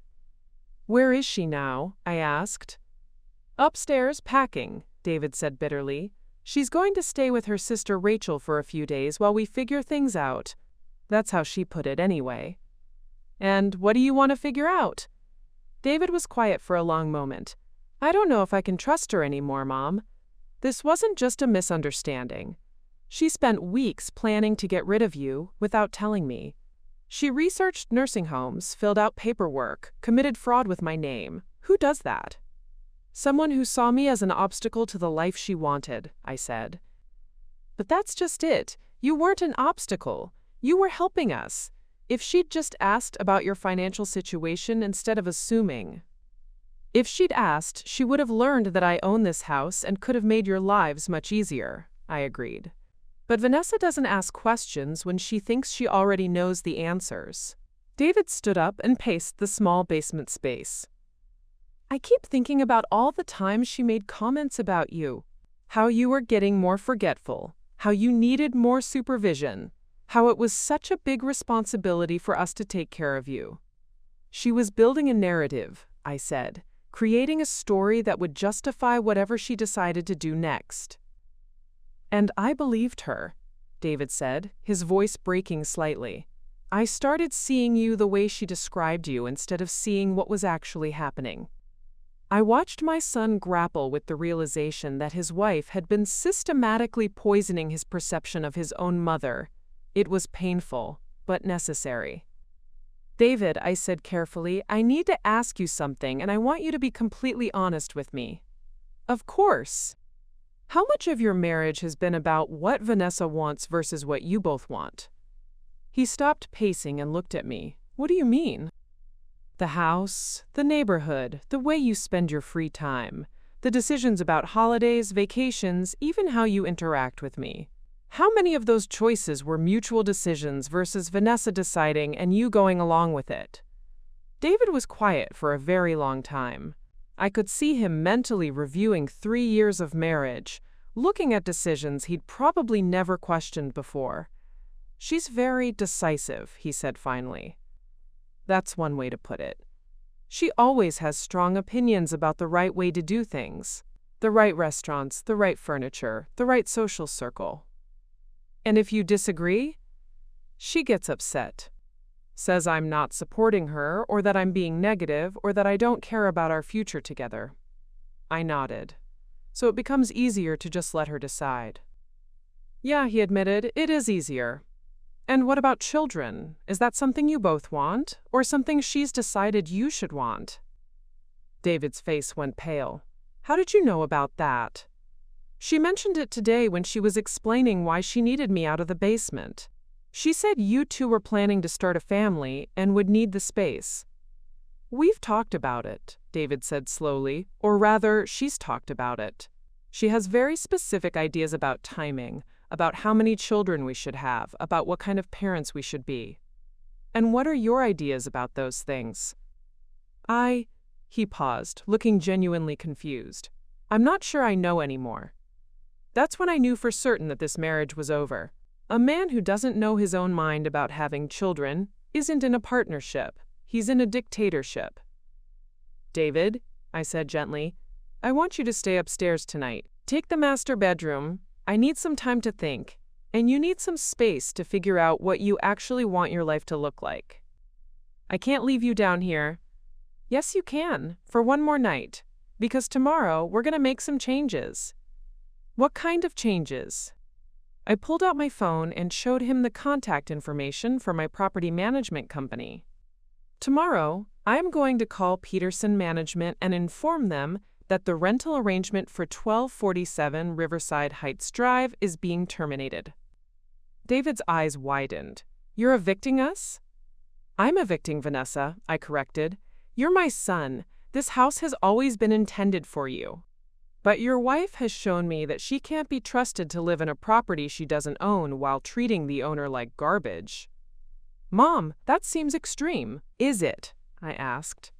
"Where is she now?" I asked. "Upstairs, packing," David said bitterly. "She's going to stay with her sister Rachel for a few days while we figure things out." That's how she put it anyway. "And what do you want to figure out?" David was quiet for a long moment. "I don't know if I can trust her anymore, Mom. This wasn't just a misunderstanding. She spent weeks planning to get rid of you without telling me. She researched nursing homes, filled out paperwork, committed fraud with my name. Who does that?" "Someone who saw me as an obstacle to the life she wanted," I said. "But that's just it. You weren't an obstacle. You were helping us. If she'd just asked about your financial situation instead of assuming." "If she'd asked, she would have learned that I own this house and could have made your lives much easier," I agreed. "But Vanessa doesn't ask questions when she thinks she already knows the answers." David stood up and paced the small basement space. "I keep thinking about all the times she made comments about you. How you were getting more forgetful. How you needed more supervision. How it was such a big responsibility for us to take care of you." "She was building a narrative," I said, "creating a story that would justify whatever she decided to do next." "And I believed her," David said, his voice breaking slightly. "I started seeing you the way she described you instead of seeing what was actually happening." I watched my son grapple with the realization that his wife had been systematically poisoning his perception of his own mother. It was painful, but necessary. "David," I said carefully, "I need to ask you something, and I want you to be completely honest with me." "Of course." "How much of your marriage has been about what Vanessa wants versus what you both want?" He stopped pacing and looked at me. "What do you mean?" "The house, the neighborhood, the way you spend your free time, the decisions about holidays, vacations, even how you interact with me. How many of those choices were mutual decisions versus Vanessa deciding and you going along with it?" David was quiet for a very long time. I could see him mentally reviewing 3 years of marriage, looking at decisions he'd probably never questioned before. "She's very decisive," he said finally. "That's one way to put it." She always has strong opinions about the right way to do things. The right restaurants, the right furniture, the right social circle. And if you disagree, she gets upset. Says I'm not supporting her, or that I'm being negative, or that I don't care about our future together. I nodded. So it becomes easier to just let her decide. Yeah, he admitted, it is easier. And what about children? Is that something you both want, or something she's decided you should want? David's face went pale. How did you know about that? She mentioned it today when she was explaining why she needed me out of the basement. She said you two were planning to start a family and would need the space. We've talked about it, David said slowly, or rather, she's talked about it. She has very specific ideas about timing, about how many children we should have, about what kind of parents we should be. And what are your ideas about those things? He paused, looking genuinely confused. I'm not sure I know anymore. That's when I knew for certain that this marriage was over. A man who doesn't know his own mind about having children isn't in a partnership. He's in a dictatorship. David, I said gently, I want you to stay upstairs tonight. Take the master bedroom. I need some time to think, and you need some space to figure out what you actually want your life to look like. I can't leave you down here. Yes, you can, for one more night, because tomorrow we're going to make some changes. What kind of changes? I pulled out my phone and showed him the contact information for my property management company. Tomorrow, I'm going to call Peterson Management and inform them that the rental arrangement for 1247 Riverside Heights Drive is being terminated. David's eyes widened. You're evicting us? I'm evicting Vanessa, I corrected. You're my son. This house has always been intended for you. But your wife has shown me that she can't be trusted to live in a property she doesn't own while treating the owner like garbage. Mom, that seems extreme. Is it? I asked.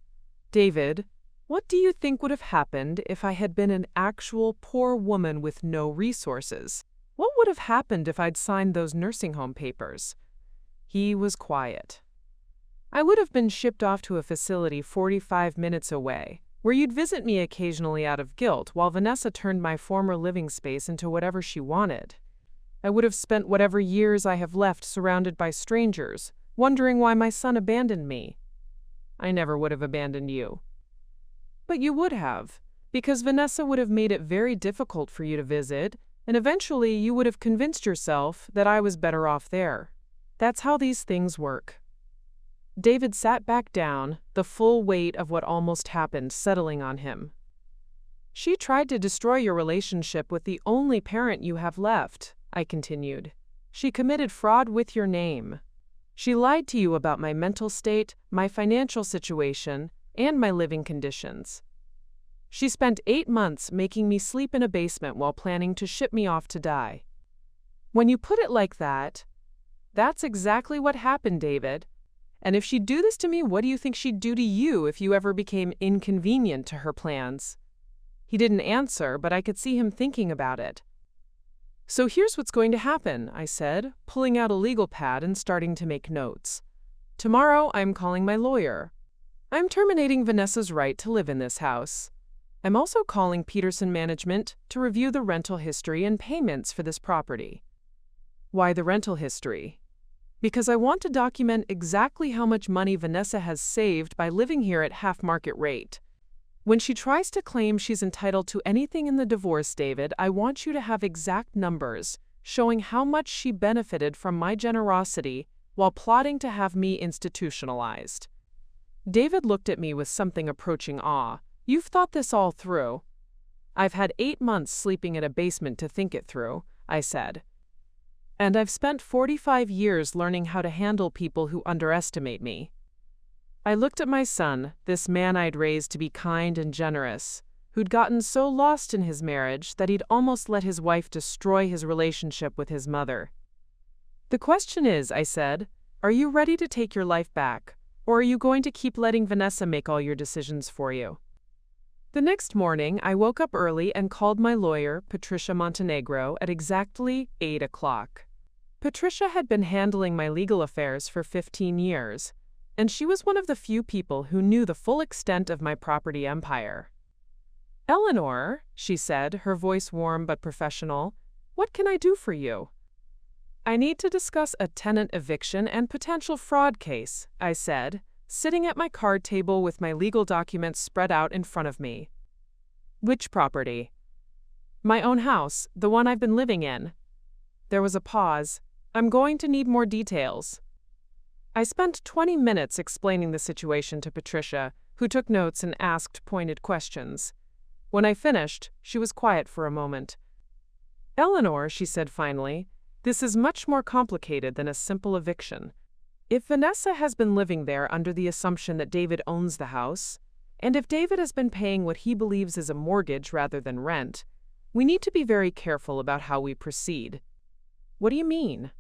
David, what do you think would have happened if I had been an actual poor woman with no resources? What would have happened if I'd signed those nursing home papers? He was quiet. I would have been shipped off to a facility 45 minutes away, where you'd visit me occasionally out of guilt while Vanessa turned my former living space into whatever she wanted. I would have spent whatever years I have left surrounded by strangers, wondering why my son abandoned me. I never would have abandoned you. But you would have, because Vanessa would have made it very difficult for you to visit, and eventually you would have convinced yourself that I was better off there. That's how these things work. David sat back down, the full weight of what almost happened settling on him. She tried to destroy your relationship with the only parent you have left, I continued. She committed fraud with your name. She lied to you about my mental state, my financial situation, and my living conditions. She spent 8 months making me sleep in a basement while planning to ship me off to die. When you put it like that, that's exactly what happened, David. And if she'd do this to me, what do you think she'd do to you if you ever became inconvenient to her plans? He didn't answer, but I could see him thinking about it. So here's what's going to happen, I said, pulling out a legal pad and starting to make notes. Tomorrow, I'm calling my lawyer. I'm terminating Vanessa's right to live in this house. I'm also calling Peterson Management to review the rental history and payments for this property. Why the rental history? Because I want to document exactly how much money Vanessa has saved by living here at half-market rate. When she tries to claim she's entitled to anything in the divorce, David, I want you to have exact numbers showing how much she benefited from my generosity while plotting to have me institutionalized. David looked at me with something approaching awe. You've thought this all through. I've had 8 months sleeping in a basement to think it through, I said. And I've spent 45 years learning how to handle people who underestimate me. I looked at my son, this man I'd raised to be kind and generous, who'd gotten so lost in his marriage that he'd almost let his wife destroy his relationship with his mother. The question is, I said, are you ready to take your life back, or are you going to keep letting Vanessa make all your decisions for you? The next morning, I woke up early and called my lawyer, Patricia Montenegro, at exactly 8 o'clock. Patricia had been handling my legal affairs for 15 years, and she was one of the few people who knew the full extent of my property empire. "Eleanor," she said, her voice warm but professional, "what can I do for you?" "I need to discuss a tenant eviction and potential fraud case," I said, sitting at my card table with my legal documents spread out in front of me. "Which property?" "My own house, the one I've been living in." There was a pause. "I'm going to need more details." I spent 20 minutes explaining the situation to Patricia, who took notes and asked pointed questions. When I finished, she was quiet for a moment. "Eleanor," she said finally, "this is much more complicated than a simple eviction. If Vanessa has been living there under the assumption that David owns the house, and if David has been paying what he believes is a mortgage rather than rent, we need to be very careful about how we proceed." "What do you mean?"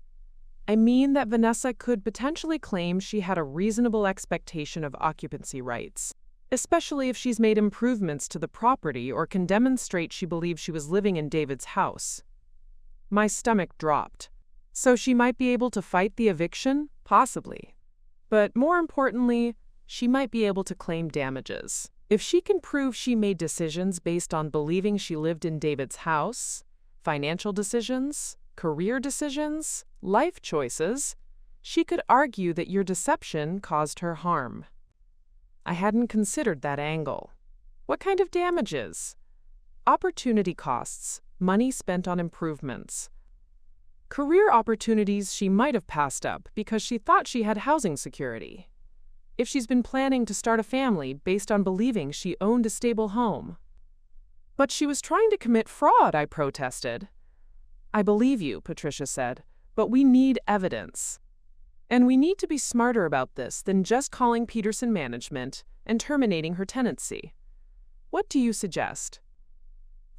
"I mean that Vanessa could potentially claim she had a reasonable expectation of occupancy rights, especially if she's made improvements to the property or can demonstrate she believes she was living in David's house." My stomach dropped. So she might be able to fight the eviction? Possibly. But more importantly, she might be able to claim damages. If she can prove she made decisions based on believing she lived in David's house, financial decisions, career decisions, life choices, she could argue that your deception caused her harm. I hadn't considered that angle. What kind of damages? Opportunity costs, money spent on improvements. Career opportunities she might have passed up because she thought she had housing security. If she's been planning to start a family based on believing she owned a stable home. "But she was trying to commit fraud," I protested. "I believe you," Patricia said, "but we need evidence. And we need to be smarter about this than just calling Peterson Management and terminating her tenancy. What do you suggest?"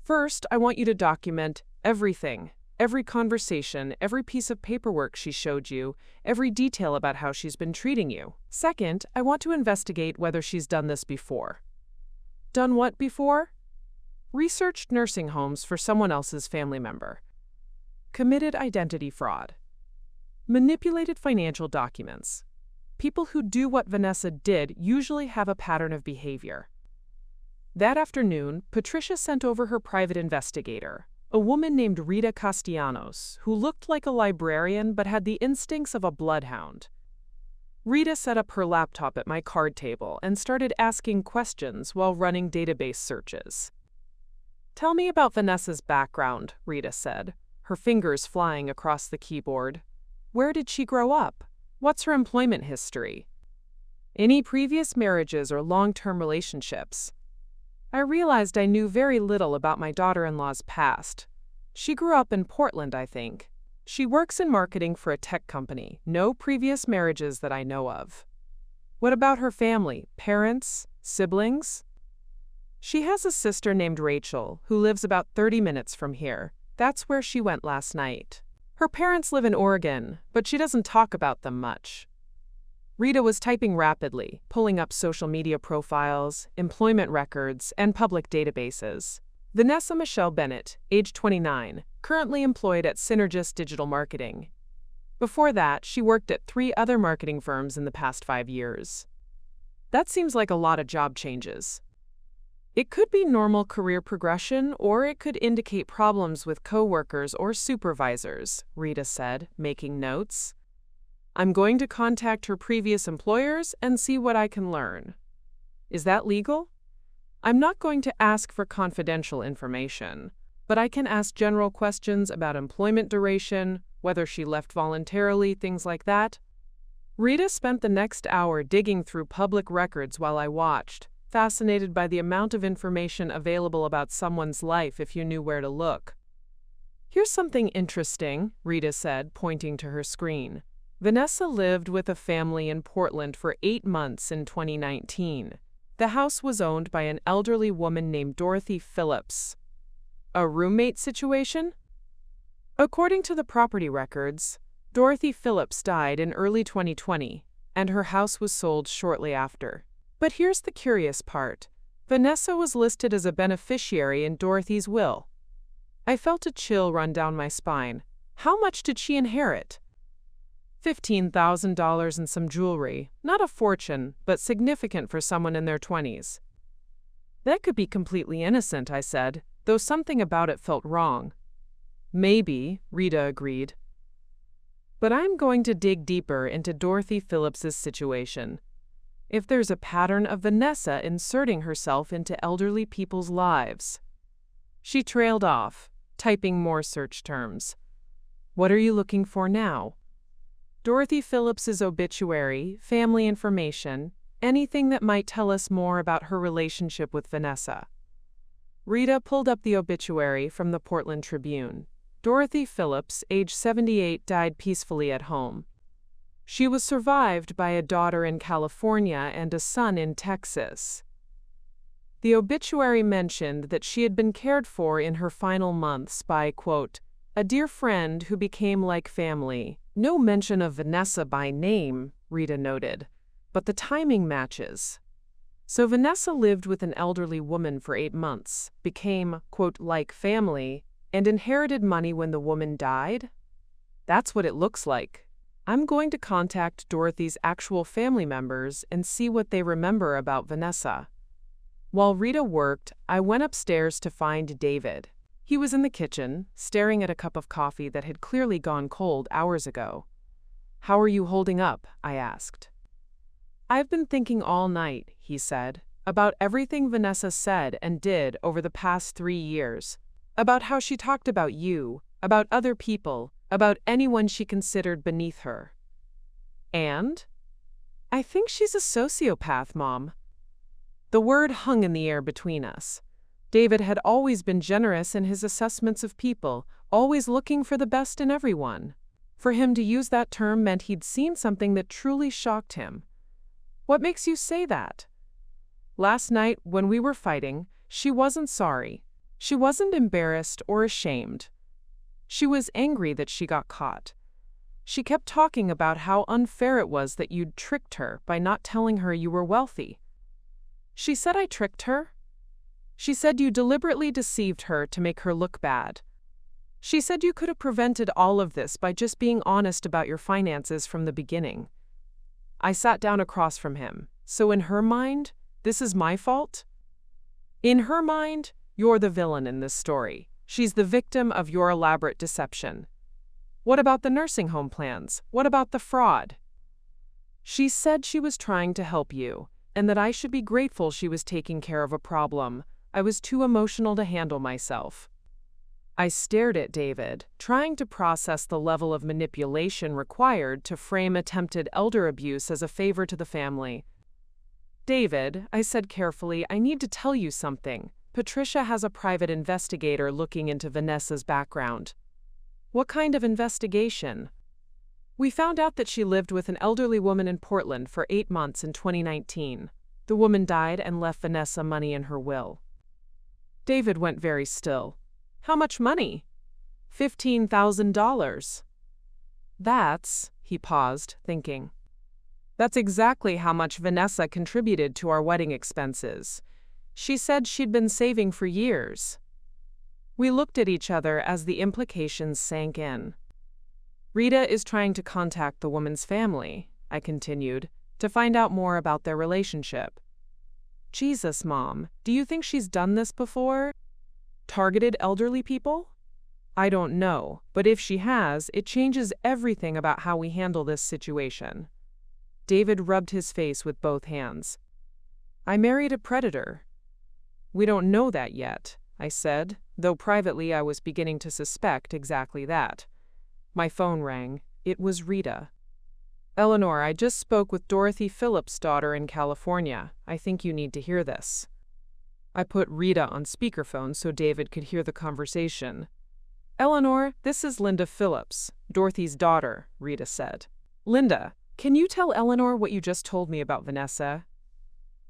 "First, I want you to document everything. Every conversation, every piece of paperwork she showed you, every detail about how she's been treating you. Second, I want to investigate whether she's done this before." "Done what before?" "Researched nursing homes for someone else's family member. Committed identity fraud. Manipulated financial documents. People who do what Vanessa did usually have a pattern of behavior." That afternoon, Patricia sent over her private investigator, a woman named Rita Castellanos, who looked like a librarian but had the instincts of a bloodhound. Rita set up her laptop at my card table and started asking questions while running database searches. "Tell me about Vanessa's background," Rita said, her fingers flying across the keyboard. "Where did she grow up? What's her employment history? Any previous marriages or long-term relationships?" I realized I knew very little about my daughter-in-law's past. She grew up in Portland, I think. She works in marketing for a tech company. No previous marriages that I know of. What about her family? Parents? Siblings? She has a sister named Rachel, who lives about 30 minutes from here. That's where she went last night. Her parents live in Oregon, but she doesn't talk about them much. Rita was typing rapidly, pulling up social media profiles, employment records, and public databases. Vanessa Michelle Bennett, age 29, currently employed at Synergist Digital Marketing. Before that, she worked at 3 other marketing firms in the past 5 years. That seems like a lot of job changes. It could be normal career progression, or it could indicate problems with coworkers or supervisors, Rita said, making notes. "I'm going to contact her previous employers and see what I can learn." "Is that legal?" "I'm not going to ask for confidential information, but I can ask general questions about employment duration, whether she left voluntarily, things like that." Rita spent the next hour digging through public records while I watched, fascinated by the amount of information available about someone's life if you knew where to look. "Here's something interesting," Rita said, pointing to her screen. "Vanessa lived with a family in Portland for 8 months in 2019. The house was owned by an elderly woman named Dorothy Phillips. A roommate situation?" According to the property records, Dorothy Phillips died in early 2020, and her house was sold shortly after. But here's the curious part. Vanessa was listed as a beneficiary in Dorothy's will. I felt a chill run down my spine. How much did she inherit? $15,000 and some jewelry. Not a fortune, but significant for someone in their 20s. That could be completely innocent, I said, though something about it felt wrong. Maybe, Rita agreed. But I'm going to dig deeper into Dorothy Phillips's situation. If there's a pattern of Vanessa inserting herself into elderly people's lives. She trailed off, typing more search terms. What are you looking for now? Dorothy Phillips's obituary, family information, anything that might tell us more about her relationship with Vanessa. Rita pulled up the obituary from the Portland Tribune. Dorothy Phillips, age 78, died peacefully at home. She was survived by a daughter in California and a son in Texas. The obituary mentioned that she had been cared for in her final months by, quote, a dear friend who became like family. No mention of Vanessa by name, Rita noted, but the timing matches. So Vanessa lived with an elderly woman for 8 months, became, quote, like family, and inherited money when the woman died? That's what it looks like. I'm going to contact Dorothy's actual family members and see what they remember about Vanessa. While Rita worked, I went upstairs to find David. He was in the kitchen, staring at a cup of coffee that had clearly gone cold hours ago. How are you holding up? I asked. I've been thinking all night, he said, about everything Vanessa said and did over the past 3 years. About how she talked about you, about other people, about anyone she considered beneath her. And? I think she's a sociopath, Mom. The word hung in the air between us. David had always been generous in his assessments of people, always looking for the best in everyone. For him to use that term meant he'd seen something that truly shocked him. What makes you say that? Last night, when we were fighting, she wasn't sorry. She wasn't embarrassed or ashamed. She was angry that she got caught. She kept talking about how unfair it was that you'd tricked her by not telling her you were wealthy. She said I tricked her. She said you deliberately deceived her to make her look bad. She said you could have prevented all of this by just being honest about your finances from the beginning. I sat down across from him. So in her mind, this is my fault? In her mind, you're the villain in this story. She's the victim of your elaborate deception. What about the nursing home plans? What about the fraud? She said she was trying to help you, and that I should be grateful she was taking care of a problem. I was too emotional to handle myself. I stared at David, trying to process the level of manipulation required to frame attempted elder abuse as a favor to the family. David, I said carefully, I need to tell you something. Patricia has a private investigator looking into Vanessa's background. What kind of investigation? We found out that she lived with an elderly woman in Portland for 8 months in 2019. The woman died and left Vanessa money in her will. David went very still. How much money? $15,000. That's, he paused, thinking. That's exactly how much Vanessa contributed to our wedding expenses. She said she'd been saving for years. We looked at each other as the implications sank in. Rita is trying to contact the woman's family, I continued, to find out more about their relationship. Jesus, Mom, do you think she's done this before? Targeted elderly people? I don't know, but if she has, it changes everything about how we handle this situation. David rubbed his face with both hands. I married a predator. We don't know that yet, I said, though privately I was beginning to suspect exactly that. My phone rang. It was Rita. Eleanor, I just spoke with Dorothy Phillips' daughter in California. I think you need to hear this. I put Rita on speakerphone so David could hear the conversation. Eleanor, this is Linda Phillips, Dorothy's daughter, Rita said. Linda, can you tell Eleanor what you just told me about Vanessa?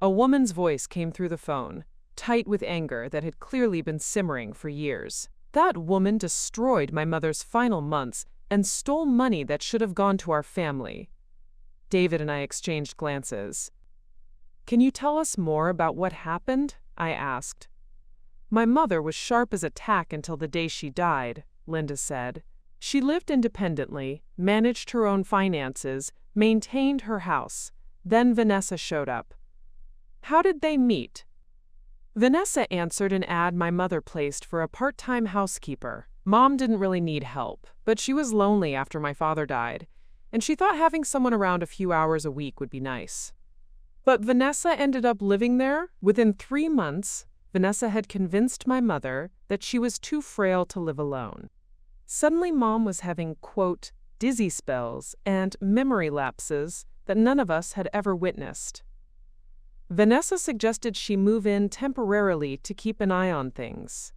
A woman's voice came through the phone, tight with anger that had clearly been simmering for years. That woman destroyed my mother's final months and stole money that should have gone to our family. David and I exchanged glances. Can you tell us more about what happened? I asked. My mother was sharp as a tack until the day she died, Linda said. She lived independently, managed her own finances, maintained her house. Then Vanessa showed up. How did they meet? Vanessa answered an ad my mother placed for a part-time housekeeper. Mom didn't really need help, but she was lonely after my father died, and she thought having someone around a few hours a week would be nice. But Vanessa ended up living there. Within 3 months, Vanessa had convinced my mother that she was too frail to live alone. Suddenly, Mom was having, quote, dizzy spells and memory lapses that none of us had ever witnessed. Vanessa suggested she move in temporarily to keep an eye on things.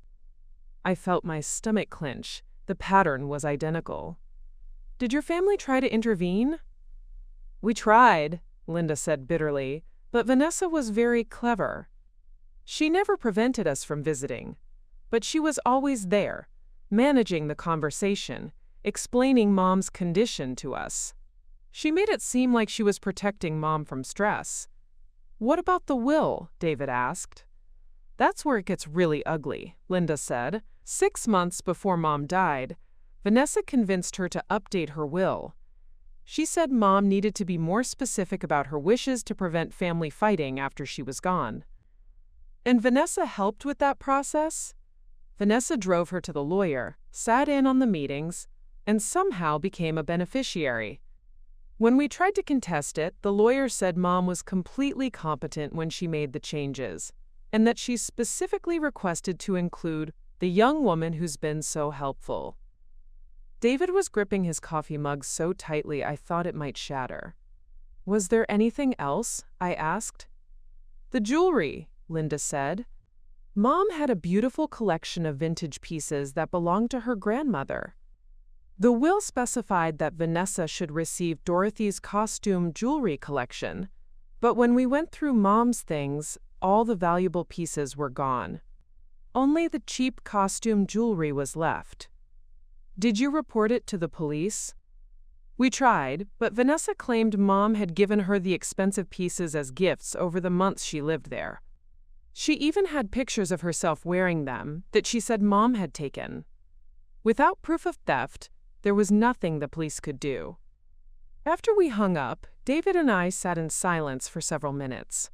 I felt my stomach clench. The pattern was identical. Did your family try to intervene? We tried, Linda said bitterly, but Vanessa was very clever. She never prevented us from visiting, but she was always there, managing the conversation, explaining Mom's condition to us. She made it seem like she was protecting Mom from stress. What about the will? David asked. That's where it gets really ugly, Linda said. 6 months before Mom died, Vanessa convinced her to update her will. She said Mom needed to be more specific about her wishes to prevent family fighting after she was gone. And Vanessa helped with that process? Vanessa drove her to the lawyer, sat in on the meetings, and somehow became a beneficiary. When we tried to contest it, the lawyer said Mom was completely competent when she made the changes, and that she specifically requested to include the young woman who's been so helpful. David was gripping his coffee mug so tightly I thought it might shatter. Was there anything else? I asked. The jewelry, Linda said. Mom had a beautiful collection of vintage pieces that belonged to her grandmother. The will specified that Vanessa should receive Dorothys' costume jewelry collection, but when we went through Mom's things, all the valuable pieces were gone. Only the cheap costume jewelry was left. Did you report it to the police? We tried, but Vanessa claimed Mom had given her the expensive pieces as gifts over the months she lived there. She even had pictures of herself wearing them that she said Mom had taken. Without proof of theft, there was nothing the police could do. After we hung up, David and I sat in silence for several minutes.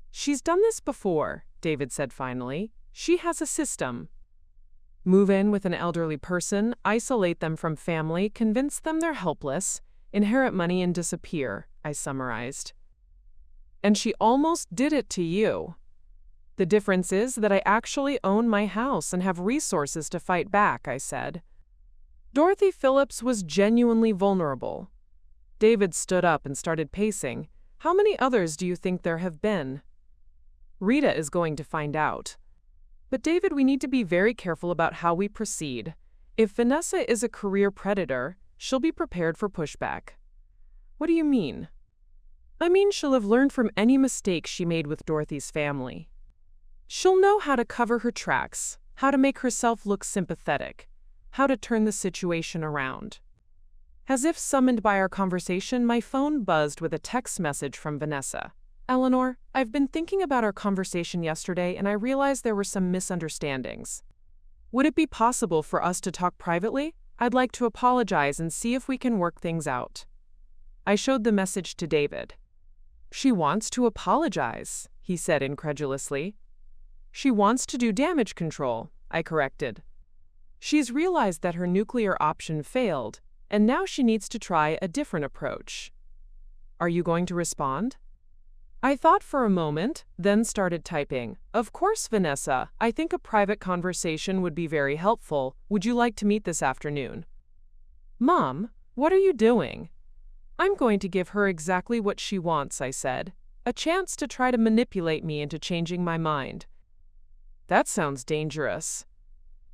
She's done this before, David said finally. She has a system. Move in with an elderly person, isolate them from family, convince them they're helpless, inherit money and disappear, I summarized. And she almost did it to you. The difference is that I actually own my house and have resources to fight back, I said. Dorothy Phillips was genuinely vulnerable. David stood up and started pacing. How many others do you think there have been? Rita is going to find out. But David, we need to be very careful about how we proceed. If Vanessa is a career predator, she'll be prepared for pushback. What do you mean? I mean she'll have learned from any mistake she made with Dorothy's family. She'll know how to cover her tracks, how to make herself look sympathetic, how to turn the situation around. As if summoned by our conversation, my phone buzzed with a text message from Vanessa. Eleanor, I've been thinking about our conversation yesterday and I realized there were some misunderstandings. Would it be possible for us to talk privately? I'd like to apologize and see if we can work things out. I showed the message to David. She wants to apologize, he said incredulously. She wants to do damage control, I corrected. She's realized that her nuclear option failed, and now she needs to try a different approach. Are you going to respond? I thought for a moment, then started typing. Of course, Vanessa, I think a private conversation would be very helpful. Would you like to meet this afternoon? Mom, what are you doing? I'm going to give her exactly what she wants, I said. A chance to try to manipulate me into changing my mind. That sounds dangerous.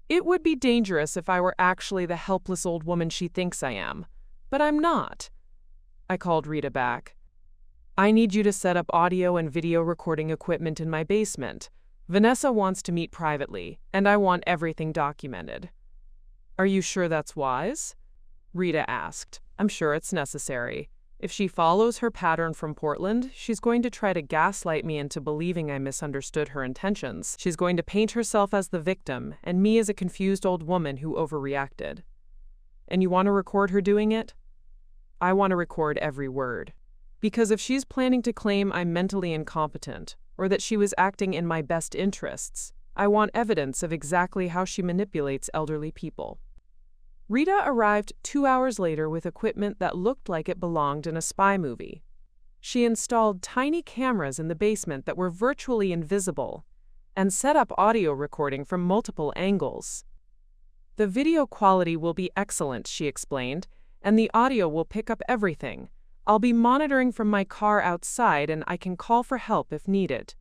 It would be dangerous if I were actually the helpless old woman she thinks I am. But I'm not. I called Rita back. I need you to set up audio and video recording equipment in my basement. Vanessa wants to meet privately, and I want everything documented. Are you sure that's wise? Rita asked. I'm sure it's necessary. If she follows her pattern from Portland, she's going to try to gaslight me into believing I misunderstood her intentions. She's going to paint herself as the victim, and me as a confused old woman who overreacted. And you want to record her doing it? I want to record every word. Because if she's planning to claim I'm mentally incompetent, or that she was acting in my best interests, I want evidence of exactly how she manipulates elderly people. Rita arrived 2 hours later with equipment that looked like it belonged in a spy movie. She installed tiny cameras in the basement that were virtually invisible and set up audio recording from multiple angles. The video quality will be excellent, she explained, and the audio will pick up everything. I'll be monitoring from my car outside and I can call for help if needed.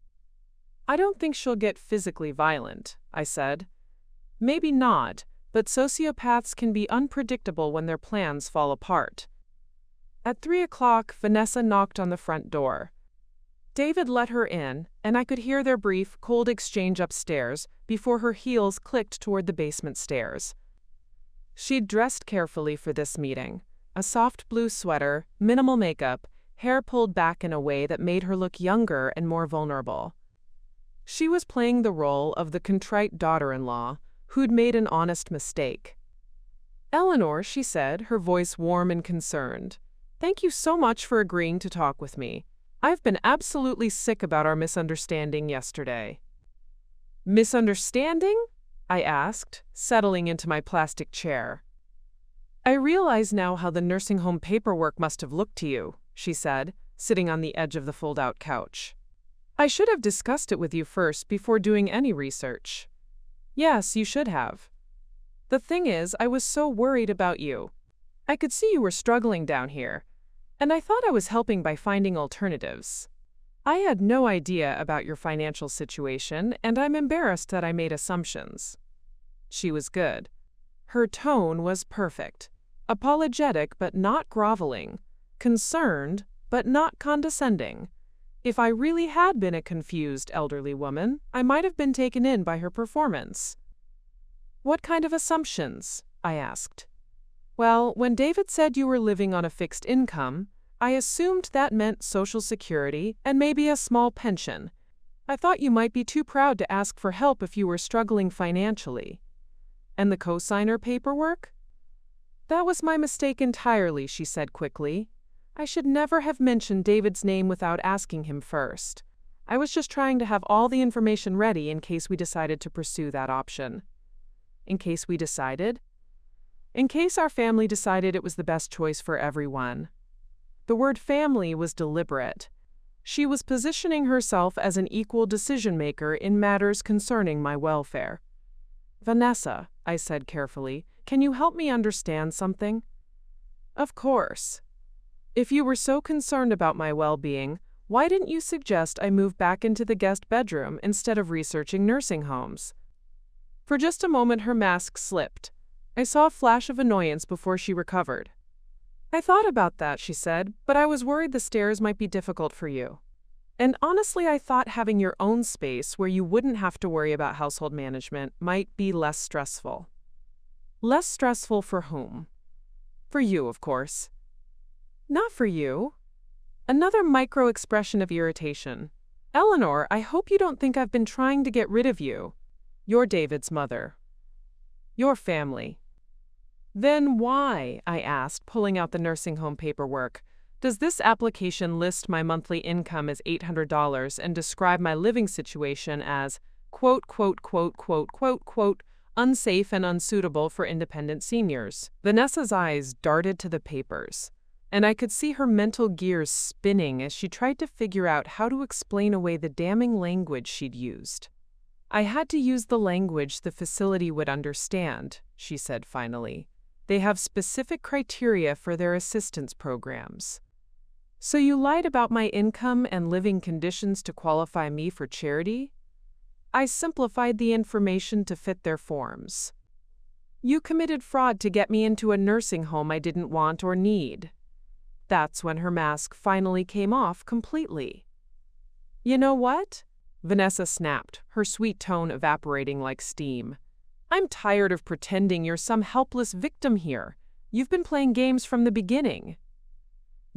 I don't think she'll get physically violent, I said. Maybe not, but sociopaths can be unpredictable when their plans fall apart. At 3 o'clock, Vanessa knocked on the front door. David let her in, and I could hear their brief, cold exchange upstairs before her heels clicked toward the basement stairs. She'd dressed carefully for this meeting. A soft blue sweater, minimal makeup, hair pulled back in a way that made her look younger and more vulnerable. She was playing the role of the contrite daughter-in-law who'd made an honest mistake. "Eleanor," she said, her voice warm and concerned, "thank you so much for agreeing to talk with me. I've been absolutely sick about our misunderstanding yesterday." "Misunderstanding?" I asked, settling into my plastic chair. "I realize now how the nursing home paperwork must have looked to you," she said, sitting on the edge of the fold-out couch. "I should have discussed it with you first before doing any research." "Yes, you should have. The thing is, I was so worried about you. I could see you were struggling down here, and I thought I was helping by finding alternatives. I had no idea about your financial situation, and I'm embarrassed that I made assumptions." She was good. Her tone was perfect. Apologetic but not groveling. Concerned but not condescending. If I really had been a confused elderly woman, I might have been taken in by her performance. "What kind of assumptions?" I asked. "Well, when David said you were living on a fixed income, I assumed that meant Social Security and maybe a small pension. I thought you might be too proud to ask for help if you were struggling financially." "And the cosigner paperwork?" "That was my mistake entirely," she said quickly. "I should never have mentioned David's name without asking him first. I was just trying to have all the information ready in case we decided to pursue that option." "In case we decided?" "In case our family decided it was the best choice for everyone." The word family was deliberate. She was positioning herself as an equal decision-maker in matters concerning my welfare. "Vanessa," I said carefully, "can you help me understand something?" "Of course. If you were so concerned about my well-being, why didn't you suggest I move back into the guest bedroom instead of researching nursing homes?" For just a moment her mask slipped. I saw a flash of annoyance before she recovered. "I thought about that," she said, "but I was worried the stairs might be difficult for you. And honestly, I thought having your own space where you wouldn't have to worry about household management might be less stressful." "Less stressful for whom?" "For you, of course." "Not for you." Another micro-expression of irritation. "Eleanor, I hope you don't think I've been trying to get rid of you. You're David's mother. Your family." "Then why," I asked, pulling out the nursing home paperwork, "does this application list my monthly income as $800 and describe my living situation as, quote, quote, quote, quote, quote, quote, unsafe and unsuitable for independent seniors?" Vanessa's eyes darted to the papers, and I could see her mental gears spinning as she tried to figure out how to explain away the damning language she'd used. "I had to use the language the facility would understand," she said finally. "They have specific criteria for their assistance programs." "So you lied about my income and living conditions to qualify me for charity?" "I simplified the information to fit their forms." "You committed fraud to get me into a nursing home I didn't want or need." That's when her mask finally came off completely. "You know what?" Vanessa snapped, her sweet tone evaporating like steam. "I'm tired of pretending you're some helpless victim here. You've been playing games from the beginning."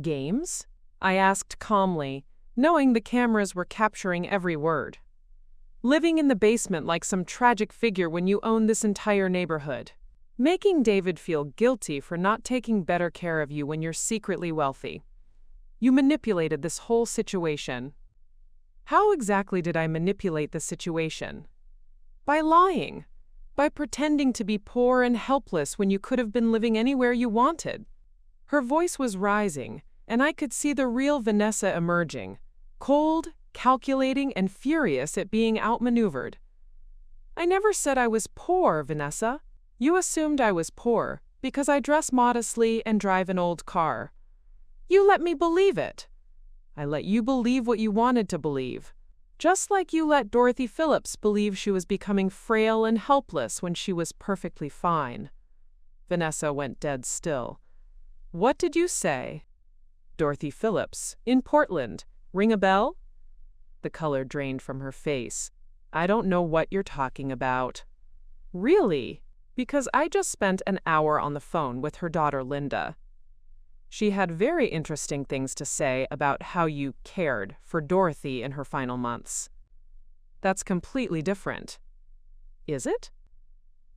"Games?" I asked calmly, knowing the cameras were capturing every word. "Living in the basement like some tragic figure when you own this entire neighborhood." making David feel guilty for not taking better care of you when you're secretly wealthy. You manipulated this whole situation. How exactly did I manipulate the situation? By lying. By pretending to be poor and helpless when you could have been living anywhere you wanted. Her voice was rising, and I could see the real Vanessa emerging, cold, calculating, and furious at being outmaneuvered. I never said I was poor, Vanessa. You assumed I was poor because I dress modestly and drive an old car. You let me believe it. I let you believe what you wanted to believe. Just like you let Dorothy Phillips believe she was becoming frail and helpless when she was perfectly fine. Vanessa went dead still. What did you say? Dorothy Phillips, in Portland. Ring a bell? The color drained from her face. I don't know what you're talking about. Really? Because I just spent an hour on the phone with her daughter Linda. She had very interesting things to say about how you cared for Dorothy in her final months. That's completely different. Is it?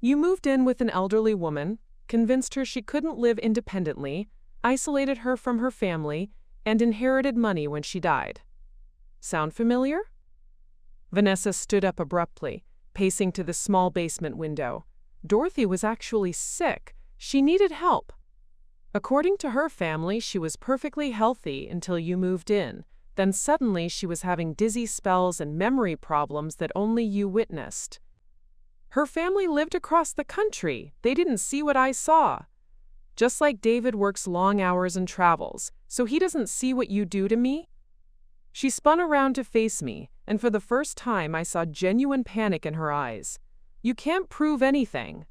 You moved in with an elderly woman, convinced her she couldn't live independently, isolated her from her family, and inherited money when she died. Sound familiar? Vanessa stood up abruptly, pacing to the small basement window. Dorothy was actually sick. She needed help. According to her family, she was perfectly healthy until you moved in. Then suddenly she was having dizzy spells and memory problems that only you witnessed. Her family lived across the country. They didn't see what I saw. Just like David works long hours and travels, so he doesn't see what you do to me. She spun around to face me, and for the first time I saw genuine panic in her eyes. You can't prove anything.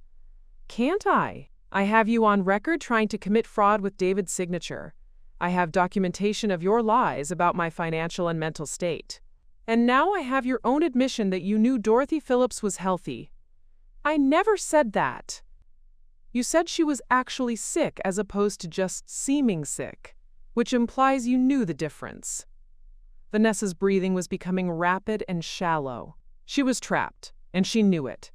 Can't I? I have you on record trying to commit fraud with David's signature. I have documentation of your lies about my financial and mental state. And now I have your own admission that you knew Dorothy Phillips was healthy. I never said that. You said she was actually sick as opposed to just seeming sick, which implies you knew the difference. Vanessa's breathing was becoming rapid and shallow. She was trapped, and she knew it.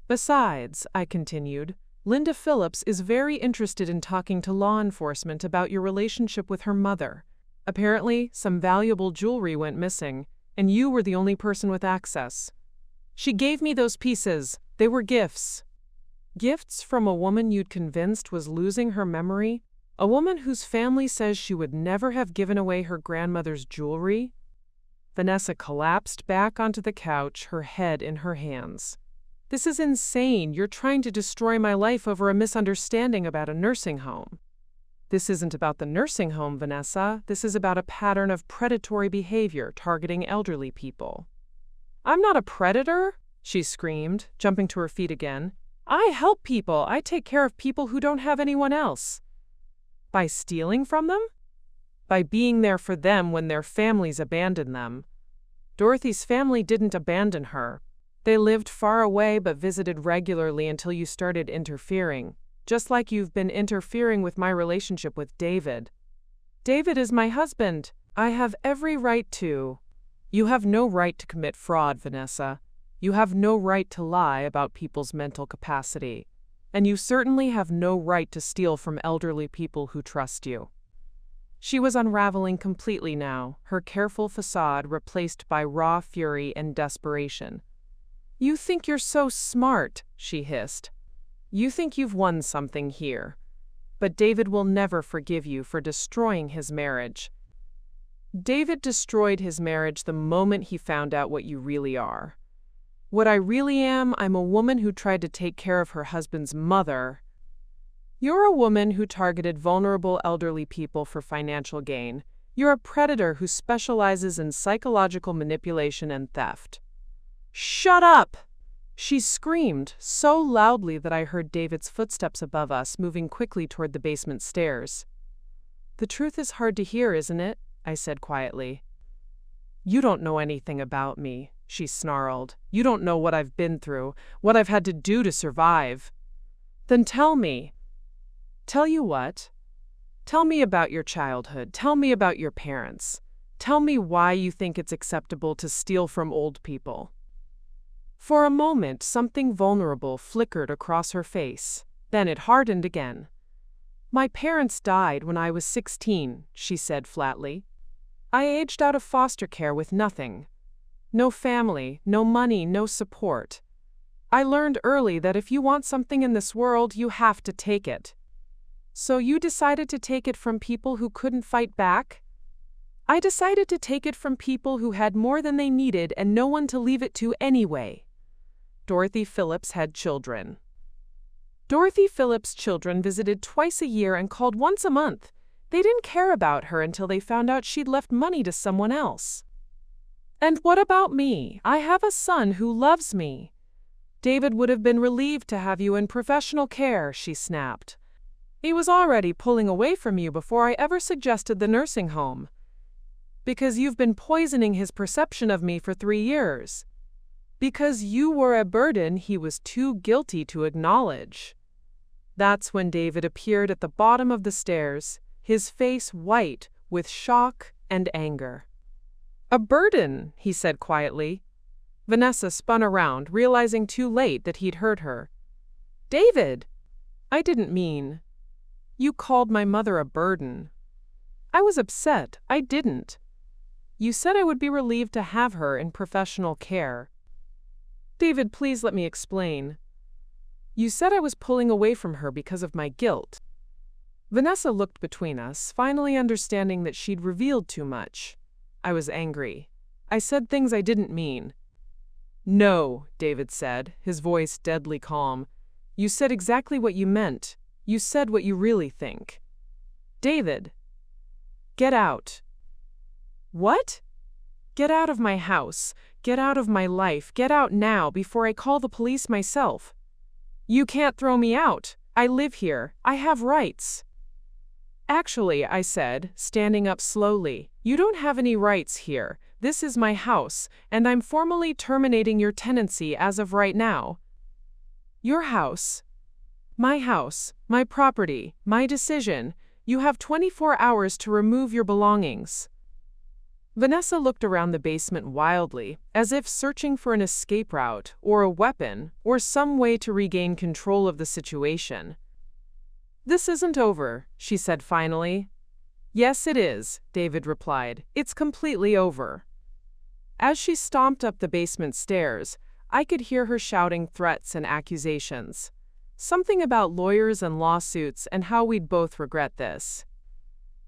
Besides, I continued, Linda Phillips is very interested in talking to law enforcement about your relationship with her mother. Apparently, some valuable jewelry went missing, and you were the only person with access. She gave me those pieces. They were gifts. Gifts from a woman you'd convinced was losing her memory? A woman whose family says she would never have given away her grandmother's jewelry? Vanessa collapsed back onto the couch, her head in her hands. This is insane. You're trying to destroy my life over a misunderstanding about a nursing home. This isn't about the nursing home, Vanessa. This is about a pattern of predatory behavior targeting elderly people. I'm not a predator, she screamed, jumping to her feet again. I help people. I take care of people who don't have anyone else. By stealing from them? By being there for them when their families abandon them. Dorothy's family didn't abandon her. They lived far away but visited regularly until you started interfering, just like you've been interfering with my relationship with David. David is my husband. I have every right to. You have no right to commit fraud, Vanessa. You have no right to lie about people's mental capacity. And you certainly have no right to steal from elderly people who trust you. She was unraveling completely now, her careful facade replaced by raw fury and desperation. You think you're so smart, she hissed. You think you've won something here. But David will never forgive you for destroying his marriage. David destroyed his marriage the moment he found out what you really are. What I really am, I'm a woman who tried to take care of her husband's mother. You're a woman who targeted vulnerable elderly people for financial gain. You're a predator who specializes in psychological manipulation and theft. Shut up! She screamed so loudly that I heard David's footsteps above us moving quickly toward the basement stairs. The truth is hard to hear, isn't it? I said quietly. You don't know anything about me, she snarled. You don't know what I've been through, what I've had to do to survive. Then tell me. Tell you what? Tell me about your childhood. Tell me about your parents. Tell me why you think it's acceptable to steal from old people. For a moment, something vulnerable flickered across her face. Then it hardened again. "My parents died when I was 16, she said flatly. I aged out of foster care with nothing. No family, no money, no support. I learned early that if you want something in this world, you have to take it. So you decided to take it from people who couldn't fight back?" "I decided to take it from people who had more than they needed and no one to leave it to anyway." Dorothy Phillips had children. Dorothy Phillips' children visited twice a year and called once a month. They didn't care about her until they found out she'd left money to someone else. "And what about me? I have a son who loves me." "David would have been relieved to have you in professional care," she snapped. "He was already pulling away from you before I ever suggested the nursing home. Because you've been poisoning his perception of me for 3 years. Because you were a burden he was too guilty to acknowledge." That's when David appeared at the bottom of the stairs, his face white with shock and anger. "A burden," he said quietly. Vanessa spun around, realizing too late that he'd hurt her. "David! I didn't mean. You called my mother a burden." "I was upset. I didn't. You said I would be relieved to have her in professional care." "David, please let me explain. You said I was pulling away from her because of my guilt." Vanessa looked between us, finally understanding that she'd revealed too much. I was angry. I said things I didn't mean. "No," David said, his voice deadly calm. "You said exactly what you meant. You said what you really think." "David, get out." "What?" "Get out of my house. Get out of my life. Get out now before I call the police myself." "You can't throw me out. I live here. I have rights." "Actually," I said, standing up slowly, "you don't have any rights here. This is my house, and I'm formally terminating your tenancy as of right now." "Your house? My property, my decision. You have 24 hours to remove your belongings." Vanessa looked around the basement wildly, as if searching for an escape route, or a weapon, or some way to regain control of the situation. "This isn't over," she said finally. "Yes, it is," David replied. "It's completely over." As she stomped up the basement stairs, I could hear her shouting threats and accusations. Something about lawyers and lawsuits and how we'd both regret this.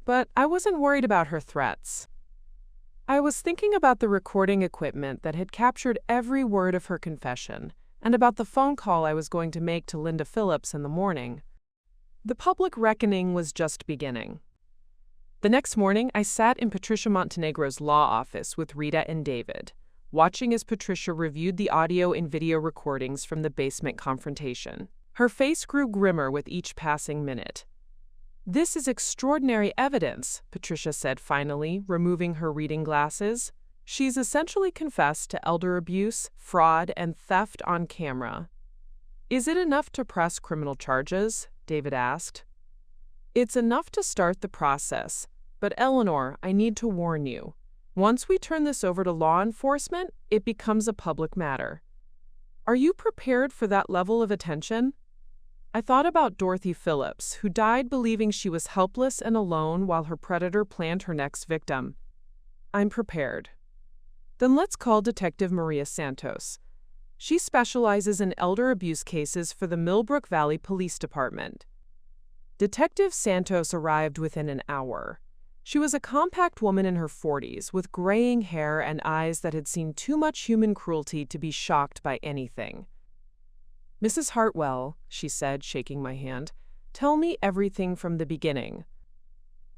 But I wasn't worried about her threats. I was thinking about the recording equipment that had captured every word of her confession, and about the phone call I was going to make to Linda Phillips in the morning. The public reckoning was just beginning. The next morning, I sat in Patricia Montenegro's law office with Rita and David, watching as Patricia reviewed the audio and video recordings from the basement confrontation. Her face grew grimmer with each passing minute. "This is extraordinary evidence," Patricia said finally, removing her reading glasses. "She's essentially confessed to elder abuse, fraud, and theft on camera." "Is it enough to press criminal charges?" David asked. "It's enough to start the process. But Eleanor, I need to warn you. Once we turn this over to law enforcement, it becomes a public matter. Are you prepared for that level of attention?" I thought about Dorothy Phillips, who died believing she was helpless and alone while her predator planned her next victim. "I'm prepared." "Then let's call Detective Maria Santos. She specializes in elder abuse cases for the Millbrook Valley Police Department." Detective Santos arrived within an hour. She was a compact woman in her 40s, with graying hair and eyes that had seen too much human cruelty to be shocked by anything. "Mrs. Hartwell," she said, shaking my hand, "tell me everything from the beginning."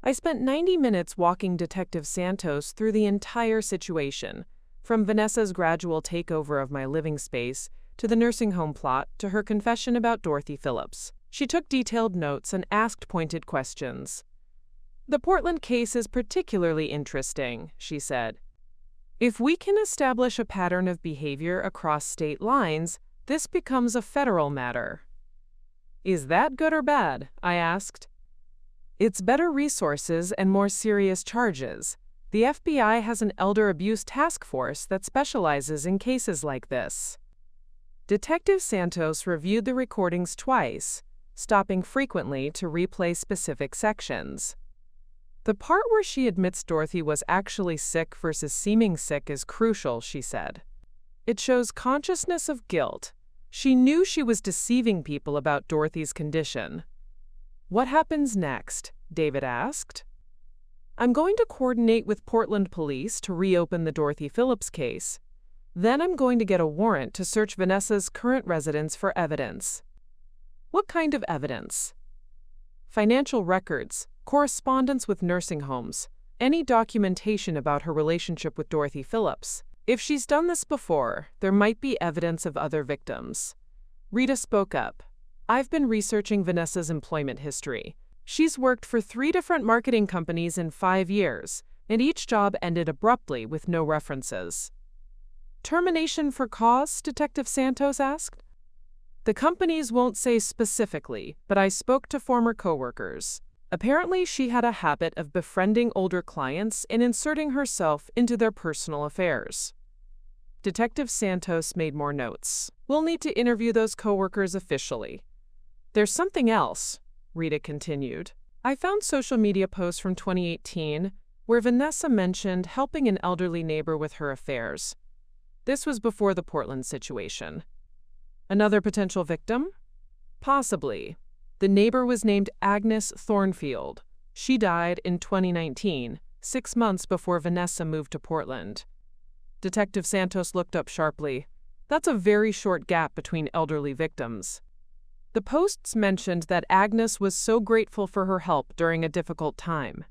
I spent 90 minutes walking Detective Santos through the entire situation, from Vanessa's gradual takeover of my living space, to the nursing home plot, to her confession about Dorothy Phillips. She took detailed notes and asked pointed questions. "The Portland case is particularly interesting," she said. "If we can establish a pattern of behavior across state lines, this becomes a federal matter." "Is that good or bad?" I asked. "It's better resources and more serious charges. The FBI has an elder abuse task force that specializes in cases like this." Detective Santos reviewed the recordings twice. stopping frequently to replay specific sections. The part where she admits Dorothy was actually sick versus seeming sick is crucial, she said. It shows consciousness of guilt. She knew she was deceiving people about Dorothy's condition. "What happens next?" David asked. "I'm going to coordinate with Portland police to reopen the Dorothy Phillips case. Then I'm going to get a warrant to search Vanessa's current residence for evidence." "What kind of evidence?" "Financial records, correspondence with nursing homes, any documentation about her relationship with Dorothy Phillips. If she's done this before, there might be evidence of other victims." Rita spoke up. "I've been researching Vanessa's employment history. She's worked for 3 different marketing companies in 5 years, and each job ended abruptly with no references." "Termination for cause?" Detective Santos asked. "The companies won't say specifically, but I spoke to former coworkers. Apparently, she had a habit of befriending older clients and inserting herself into their personal affairs." Detective Santos made more notes. "We'll need to interview those coworkers officially." "There's something else," Rita continued. "I found social media posts from 2018 where Vanessa mentioned helping an elderly neighbor with her affairs. This was before the Portland situation." "Another potential victim?" "Possibly. The neighbor was named Agnes Thornfield. She died in 2019, 6 months before Vanessa moved to Portland." Detective Santos looked up sharply. "That's a very short gap between elderly victims." "The posts mentioned that Agnes was so grateful for her help during a difficult time."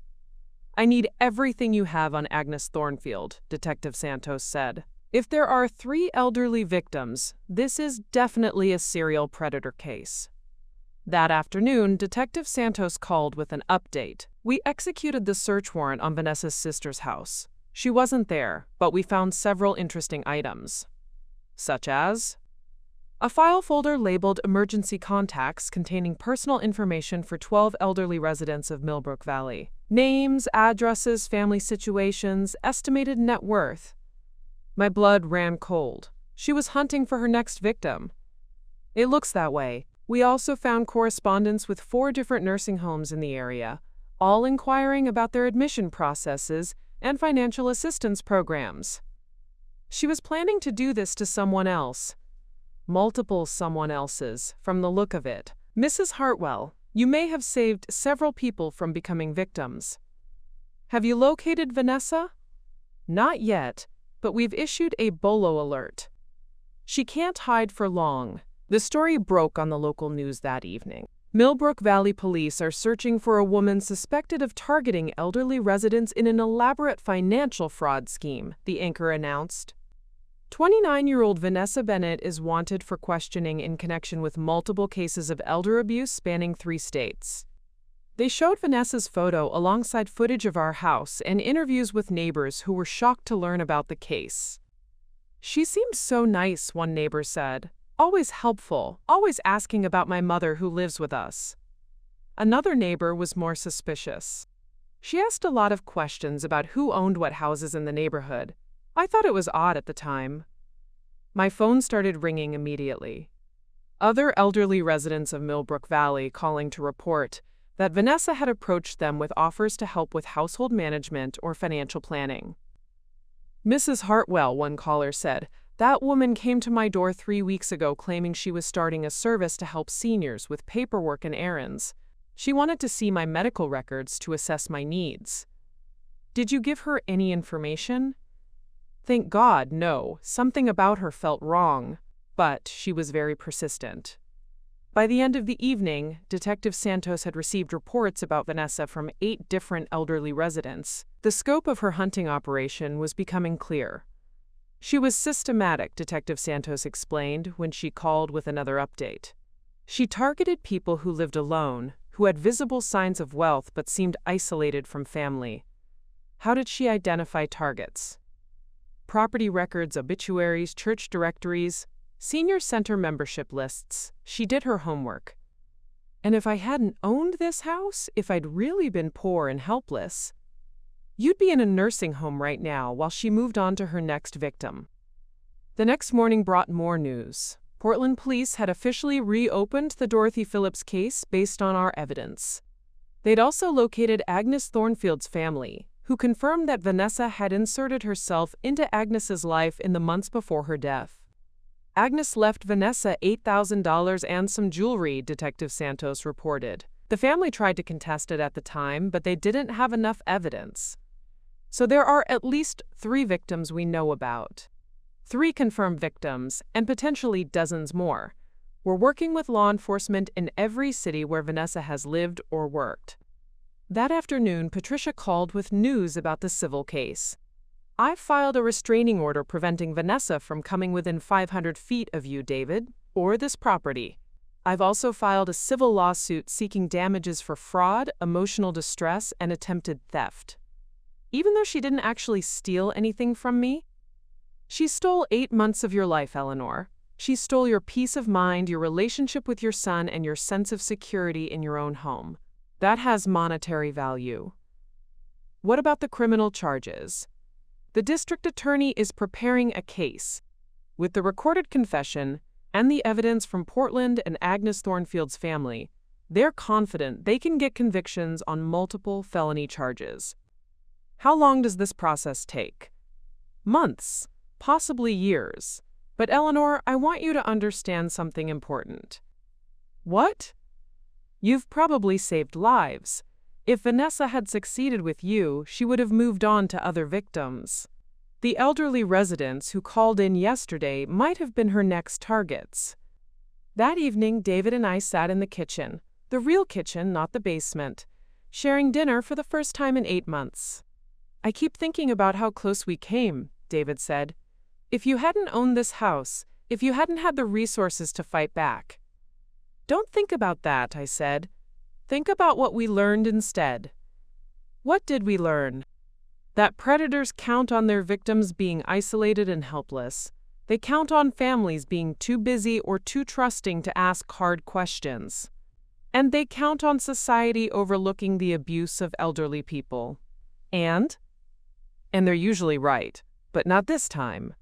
"I need everything you have on Agnes Thornfield," Detective Santos said. "If there are 3 elderly victims, this is definitely a serial predator case." That afternoon, Detective Santos called with an update. "We executed the search warrant on Vanessa's sister's house. She wasn't there, but we found several interesting items." "Such as?" "A file folder labeled Emergency Contacts containing personal information for 12 elderly residents of Millbrook Valley. Names, addresses, family situations, estimated net worth." My blood ran cold. She was hunting for her next victim. "It looks that way. We also found correspondence with 4 different nursing homes in the area, all inquiring about their admission processes and financial assistance programs." "She was planning to do this to someone else." "Multiple someone else's, from the look of it. Mrs. Hartwell, you may have saved several people from becoming victims." "Have you located Vanessa?" "Not yet, but we've issued a BOLO alert. She can't hide for long." The story broke on the local news that evening. Millbrook Valley police are searching for a woman suspected of targeting elderly residents in an elaborate financial fraud scheme, the anchor announced. 29-year-old Vanessa Bennett is wanted for questioning in connection with multiple cases of elder abuse spanning 3 states. They showed Vanessa's photo alongside footage of our house and interviews with neighbors who were shocked to learn about the case. "She seems so nice," one neighbor said. "Always helpful, always asking about my mother who lives with us." Another neighbor was more suspicious. "She asked a lot of questions about who owned what houses in the neighborhood. I thought it was odd at the time." My phone started ringing immediately. Other elderly residents of Millbrook Valley calling to report that Vanessa had approached them with offers to help with household management or financial planning. "Mrs. Hartwell," one caller said, "that woman came to my door 3 weeks ago claiming she was starting a service to help seniors with paperwork and errands. She wanted to see my medical records to assess my needs." "Did you give her any information?" "Thank God, no. Something about her felt wrong, but she was very persistent." By the end of the evening, Detective Santos had received reports about Vanessa from 8 different elderly residents. The scope of her hunting operation was becoming clear. "She was systematic," Detective Santos explained when she called with another update. "She targeted people who lived alone, who had visible signs of wealth but seemed isolated from family." How did she identify targets? "Property records, obituaries, church directories, senior center membership lists. She did her homework." "And if I hadn't owned this house, if I'd really been poor and helpless, you'd be in a nursing home right now while she moved on to her next victim." The next morning brought more news. Portland police had officially reopened the Dorothy Phillips case based on our evidence. They'd also located Agnes Thornfield's family, who confirmed that Vanessa had inserted herself into Agnes's life in the months before her death. Agnes left Vanessa $8,000 and some jewelry, Detective Santos reported. The family tried to contest it at the time, but they didn't have enough evidence. So there are at least 3 victims we know about. 3 confirmed victims, and potentially dozens more. We're working with law enforcement in every city where Vanessa has lived or worked. That afternoon, Patricia called with news about the civil case. I've filed a restraining order preventing Vanessa from coming within 500 feet of you, David, or this property. I've also filed a civil lawsuit seeking damages for fraud, emotional distress, and attempted theft. Even though she didn't actually steal anything from me, she stole 8 months of your life, Eleanor. She stole your peace of mind, your relationship with your son, and your sense of security in your own home. That has monetary value. What about the criminal charges? The district attorney is preparing a case. With the recorded confession and the evidence from Portland and Agnes Thornfield's family, they're confident they can get convictions on multiple felony charges. How long does this process take? Months, possibly years. But Eleanor, I want you to understand something important. What? You've probably saved lives. If Vanessa had succeeded with you, she would have moved on to other victims. The elderly residents who called in yesterday might have been her next targets. That evening, David and I sat in the kitchen, the real kitchen, not the basement, sharing dinner for the first time in 8 months. I keep thinking about how close we came, David said. If you hadn't owned this house, if you hadn't had the resources to fight back. Don't think about that, I said. Think about what we learned instead. What did we learn? That predators count on their victims being isolated and helpless. They count on families being too busy or too trusting to ask hard questions. And they count on society overlooking the abuse of elderly people. And they're usually right, but not this time.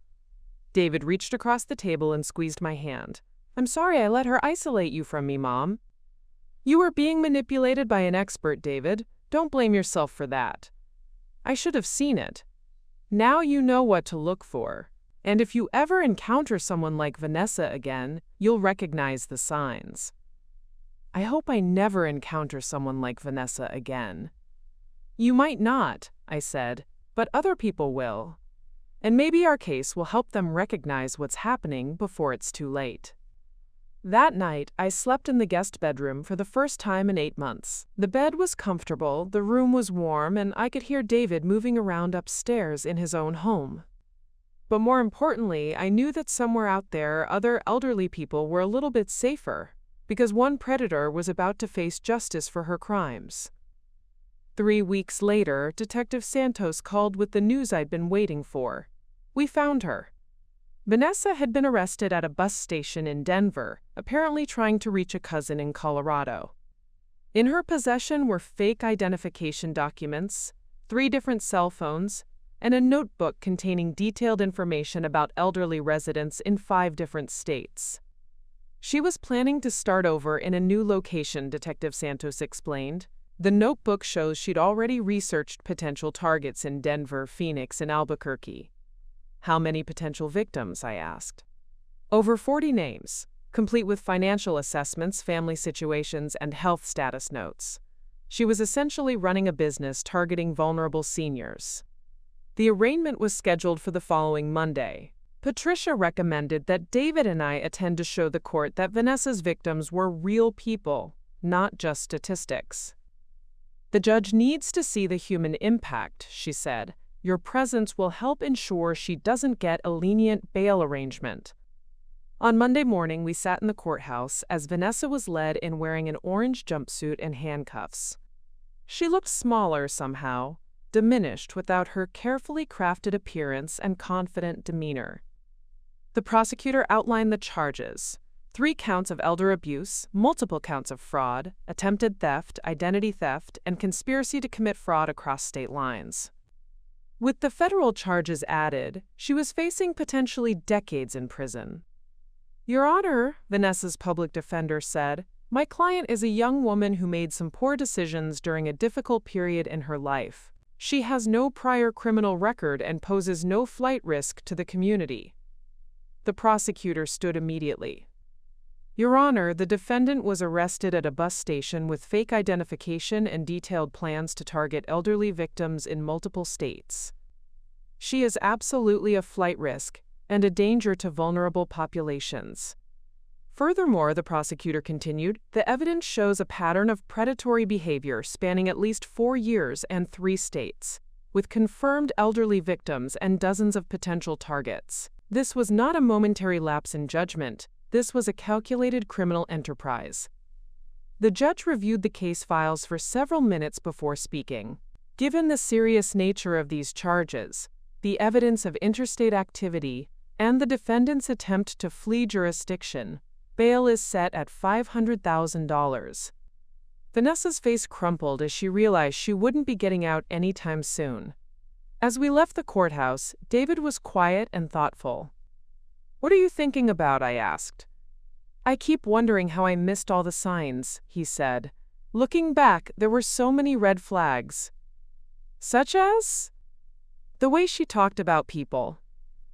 David reached across the table and squeezed my hand. I'm sorry I let her isolate you from me, Mom. You were being manipulated by an expert, David. Don't blame yourself for that. I should have seen it. Now you know what to look for. And if you ever encounter someone like Vanessa again, you'll recognize the signs. I hope I never encounter someone like Vanessa again. You might not, I said, but other people will. And maybe our case will help them recognize what's happening before it's too late. That night, I slept in the guest bedroom for the first time in 8 months. The bed was comfortable, the room was warm, and I could hear David moving around upstairs in his own home. But more importantly, I knew that somewhere out there, other elderly people were a little bit safer, because one predator was about to face justice for her crimes. 3 weeks later, Detective Santos called with the news I'd been waiting for. We found her. Vanessa had been arrested at a bus station in Denver, apparently trying to reach a cousin in Colorado. In her possession were fake identification documents, 3 different cell phones, and a notebook containing detailed information about elderly residents in 5 different states. She was planning to start over in a new location, Detective Santos explained. The notebook shows she'd already researched potential targets in Denver, Phoenix, and Albuquerque. How many potential victims? I asked. Over 40 names, complete with financial assessments, family situations, and health status notes. She was essentially running a business targeting vulnerable seniors. The arraignment was scheduled for the following Monday. Patricia recommended that David and I attend to show the court that Vanessa's victims were real people, not just statistics. The judge needs to see the human impact, she said. Your presence will help ensure she doesn't get a lenient bail arrangement. On Monday morning, we sat in the courthouse as Vanessa was led in wearing an orange jumpsuit and handcuffs. She looked smaller somehow, diminished without her carefully crafted appearance and confident demeanor. The prosecutor outlined the charges: 3 counts of elder abuse, multiple counts of fraud, attempted theft, identity theft, and conspiracy to commit fraud across state lines. With the federal charges added, she was facing potentially decades in prison. Your Honor, Vanessa's public defender said, my client is a young woman who made some poor decisions during a difficult period in her life. She has no prior criminal record and poses no flight risk to the community. The prosecutor stood immediately. Your Honor, the defendant was arrested at a bus station with fake identification and detailed plans to target elderly victims in multiple states. She is absolutely a flight risk and a danger to vulnerable populations. Furthermore, the prosecutor continued, the evidence shows a pattern of predatory behavior spanning at least 4 years and 3 states, with confirmed elderly victims and dozens of potential targets. This was not a momentary lapse in judgment. This was a calculated criminal enterprise. The judge reviewed the case files for several minutes before speaking. Given the serious nature of these charges, the evidence of interstate activity, and the defendant's attempt to flee jurisdiction, bail is set at $500,000. Vanessa's face crumpled as she realized she wouldn't be getting out anytime soon. As we left the courthouse, David was quiet and thoughtful. What are you thinking about? I asked. I keep wondering how I missed all the signs, he said. Looking back, there were so many red flags. Such as? The way she talked about people.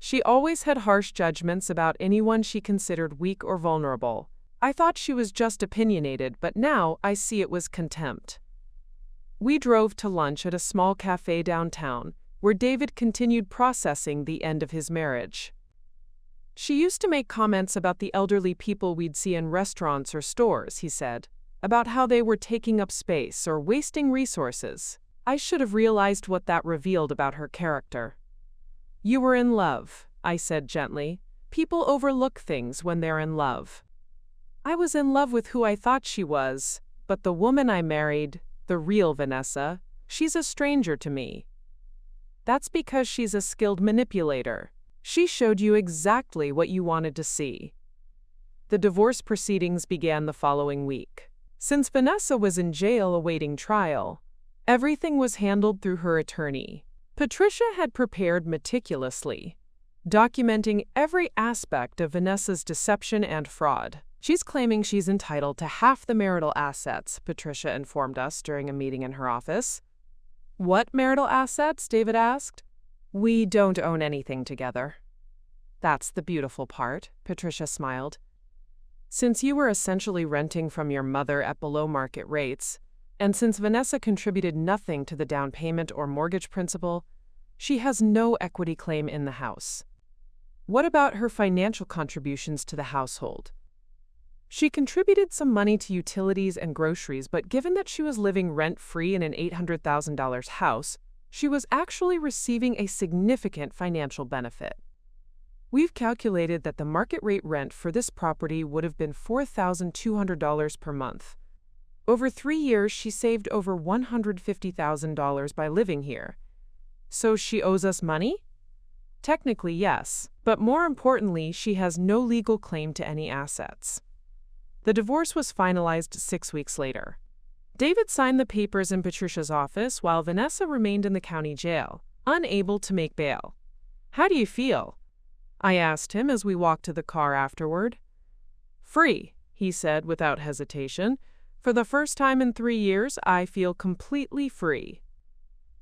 She always had harsh judgments about anyone she considered weak or vulnerable. I thought she was just opinionated, but now I see it was contempt. We drove to lunch at a small cafe downtown, where David continued processing the end of his marriage. She used to make comments about the elderly people we'd see in restaurants or stores, he said, about how they were taking up space or wasting resources. I should have realized what that revealed about her character. You were in love, I said gently. People overlook things when they're in love. I was in love with who I thought she was, but the woman I married, the real Vanessa, she's a stranger to me. That's because she's a skilled manipulator. She showed you exactly what you wanted to see. The divorce proceedings began the following week. Since Vanessa was in jail awaiting trial, everything was handled through her attorney. Patricia had prepared meticulously, documenting every aspect of Vanessa's deception and fraud. She's claiming she's entitled to half the marital assets, Patricia informed us during a meeting in her office. What marital assets? David asked. We don't own anything together. That's the beautiful part, Patricia smiled. Since you were essentially renting from your mother at below market rates, and since Vanessa contributed nothing to the down payment or mortgage principal, she has no equity claim in the house. What about her financial contributions to the household? She contributed some money to utilities and groceries, but given that she was living rent-free in an $800,000 house, she was actually receiving a significant financial benefit. We've calculated that the market rate rent for this property would have been $4,200 per month. Over 3 years, she saved over $150,000 by living here. So she owes us money? Technically, yes, but more importantly, she has no legal claim to any assets. The divorce was finalized 6 weeks later. David signed the papers in Patricia's office while Vanessa remained in the county jail, unable to make bail. How do you feel? I asked him as we walked to the car afterward. Free, he said without hesitation. For the first time in 3 years, I feel completely free.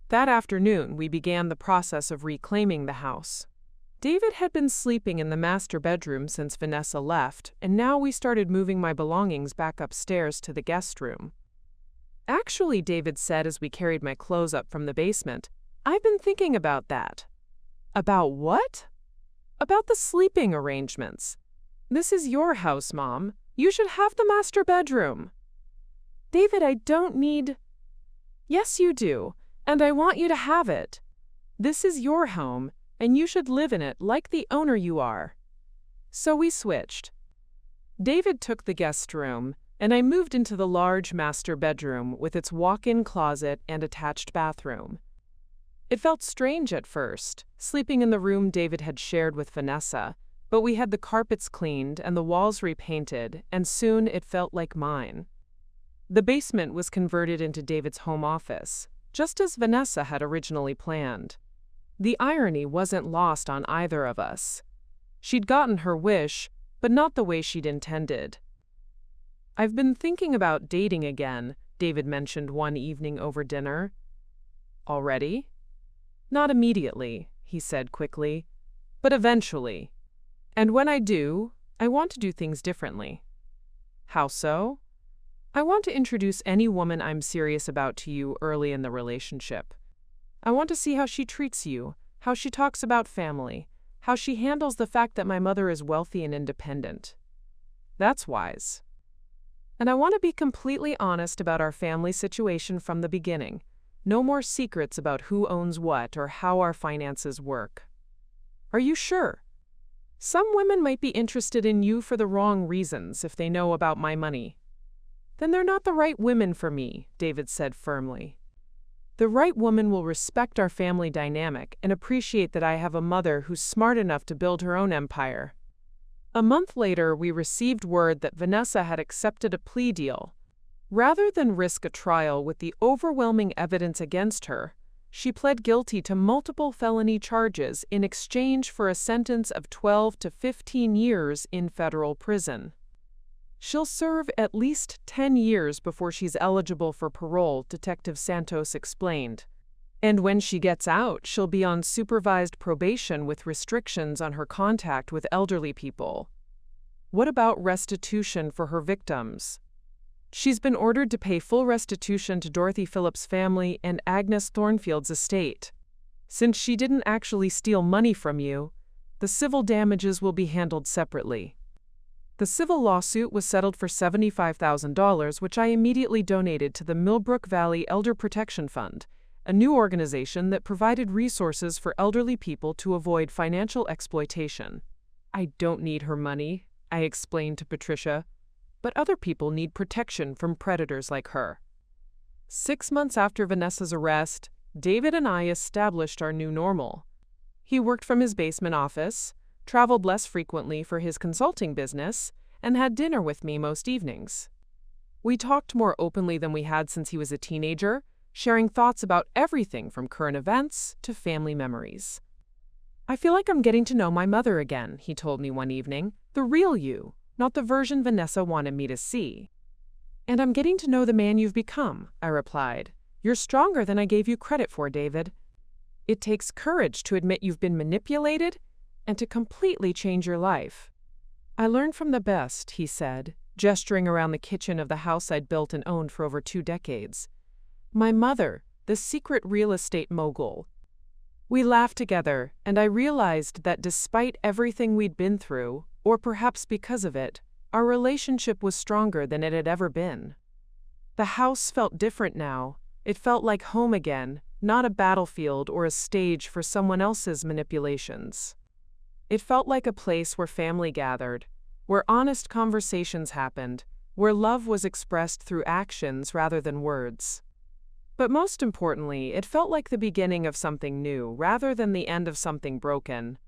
That afternoon, we began the process of reclaiming the house. David had been sleeping in the master bedroom since Vanessa left, and now we started moving my belongings back upstairs to the guest room. Actually, David said as we carried my clothes up from the basement, I've been thinking about that. About what? About the sleeping arrangements. This is your house, Mom. You should have the master bedroom. David, I don't need... Yes, you do, and I want you to have it. This is your home, and you should live in it like the owner you are. So we switched. David took the guest room, and I moved into the large master bedroom with its walk-in closet and attached bathroom. It felt strange at first, sleeping in the room David had shared with Vanessa, but we had the carpets cleaned and the walls repainted, and soon it felt like mine. The basement was converted into David's home office, just as Vanessa had originally planned. The irony wasn't lost on either of us. She'd gotten her wish, but not the way she'd intended. "I've been thinking about dating again," David mentioned one evening over dinner. "Already?" "Not immediately," he said quickly, "but eventually. And when I do, I want to do things differently." "How so?" "I want to introduce any woman I'm serious about to you early in the relationship. I want to see how she treats you, how she talks about family, how she handles the fact that my mother is wealthy and independent. That's wise. And I want to be completely honest about our family situation from the beginning. No more secrets about who owns what or how our finances work." "Are you sure?" "Some women might be interested in you for the wrong reasons if they know about my money." "Then they're not the right women for me," David said firmly. "The right woman will respect our family dynamic and appreciate that I have a mother who's smart enough to build her own empire." A month later, we received word that Vanessa had accepted a plea deal. Rather than risk a trial with the overwhelming evidence against her, she pled guilty to multiple felony charges in exchange for a sentence of 12 to 15 years in federal prison. "She'll serve at least 10 years before she's eligible for parole," Detective Santos explained. "And when she gets out, she'll be on supervised probation with restrictions on her contact with elderly people." "What about restitution for her victims?" "She's been ordered to pay full restitution to Dorothy Phillips' family and Agnes Thornfield's estate. Since she didn't actually steal money from you, the civil damages will be handled separately." The civil lawsuit was settled for $75,000, which I immediately donated to the Millbrook Valley Elder Protection Fund, a new organization that provided resources for elderly people to avoid financial exploitation. "I don't need her money," I explained to Patricia, "but other people need protection from predators like her." 6 months after Vanessa's arrest, David and I established our new normal. He worked from his basement office, traveled less frequently for his consulting business, and had dinner with me most evenings. We talked more openly than we had since he was a teenager, sharing thoughts about everything from current events to family memories. "I feel like I'm getting to know my mother again," he told me one evening. "The real you, not the version Vanessa wanted me to see." "And I'm getting to know the man you've become," I replied. "You're stronger than I gave you credit for, David. It takes courage to admit you've been manipulated and to completely change your life." "I learned from the best," he said, gesturing around the kitchen of the house I'd built and owned for over 2 decades. "My mother, the secret real estate mogul." We laughed together, and I realized that despite everything we'd been through, or perhaps because of it, our relationship was stronger than it had ever been. The house felt different now. It felt like home again, not a battlefield or a stage for someone else's manipulations. It felt like a place where family gathered, where honest conversations happened, where love was expressed through actions rather than words. But most importantly, it felt like the beginning of something new rather than the end of something broken.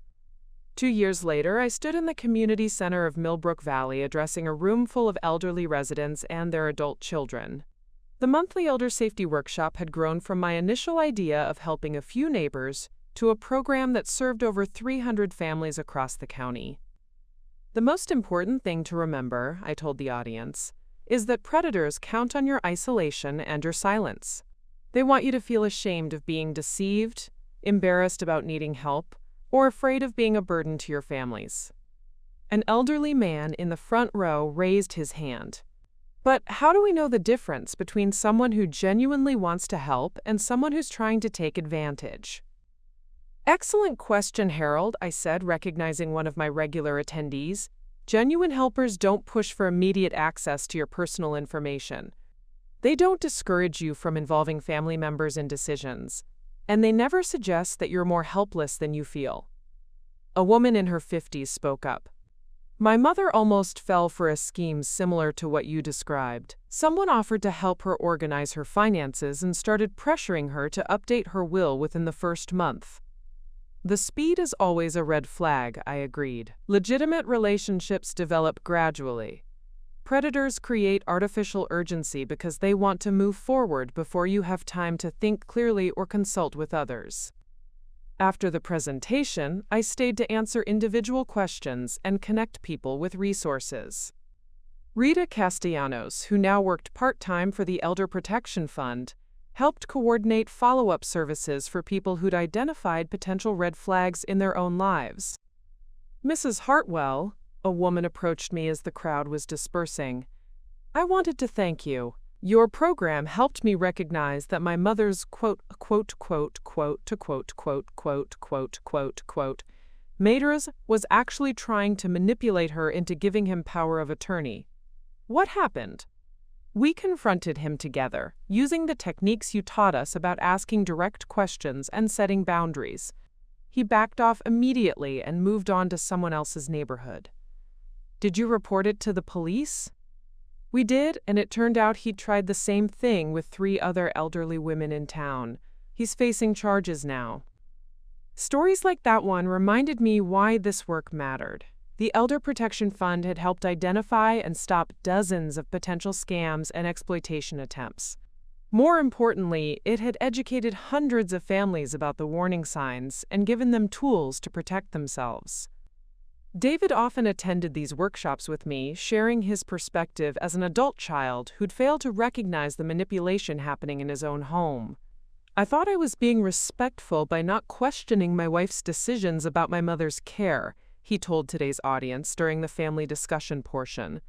2 years later, I stood in the community center of Millbrook Valley addressing a room full of elderly residents and their adult children. The monthly Elder Safety Workshop had grown from my initial idea of helping a few neighbors to a program that served over 300 families across the county. "The most important thing to remember," I told the audience, "is that predators count on your isolation and your silence. They want you to feel ashamed of being deceived, embarrassed about needing help, or afraid of being a burden to your families." An elderly man in the front row raised his hand. "But how do we know the difference between someone who genuinely wants to help and someone who's trying to take advantage?" "Excellent question, Harold," I said, recognizing one of my regular attendees. "Genuine helpers don't push for immediate access to your personal information. They don't discourage you from involving family members in decisions, and they never suggest that you're more helpless than you feel." A woman in her 50s spoke up. "My mother almost fell for a scheme similar to what you described. Someone offered to help her organize her finances and started pressuring her to update her will within the first month." "The speed is always a red flag," I agreed. "Legitimate relationships develop gradually. Predators create artificial urgency because they want to move forward before you have time to think clearly or consult with others." After the presentation, I stayed to answer individual questions and connect people with resources. Rita Castellanos, who now worked part-time for the Elder Protection Fund, helped coordinate follow-up services for people who'd identified potential red flags in their own lives. Mrs. Hartwell, a woman, approached me as the crowd was dispersing. "I wanted to thank you. Your program helped me recognize that my mother's maiders was actually trying to manipulate her into giving him power of attorney." What happened? We confronted him together, using the techniques you taught us about asking direct questions and setting boundaries. He backed off immediately and moved on to someone else's neighborhood. Did you report it to the police? We did, and it turned out he'd tried the same thing with 3 other elderly women in town. He's facing charges now. Stories like that one reminded me why this work mattered. The Elder Protection Fund had helped identify and stop dozens of potential scams and exploitation attempts. More importantly, it had educated hundreds of families about the warning signs and given them tools to protect themselves. David often attended these workshops with me, sharing his perspective as an adult child who'd failed to recognize the manipulation happening in his own home. I thought I was being respectful by not questioning my wife's decisions about my mother's care, he told today's audience during the family discussion portion.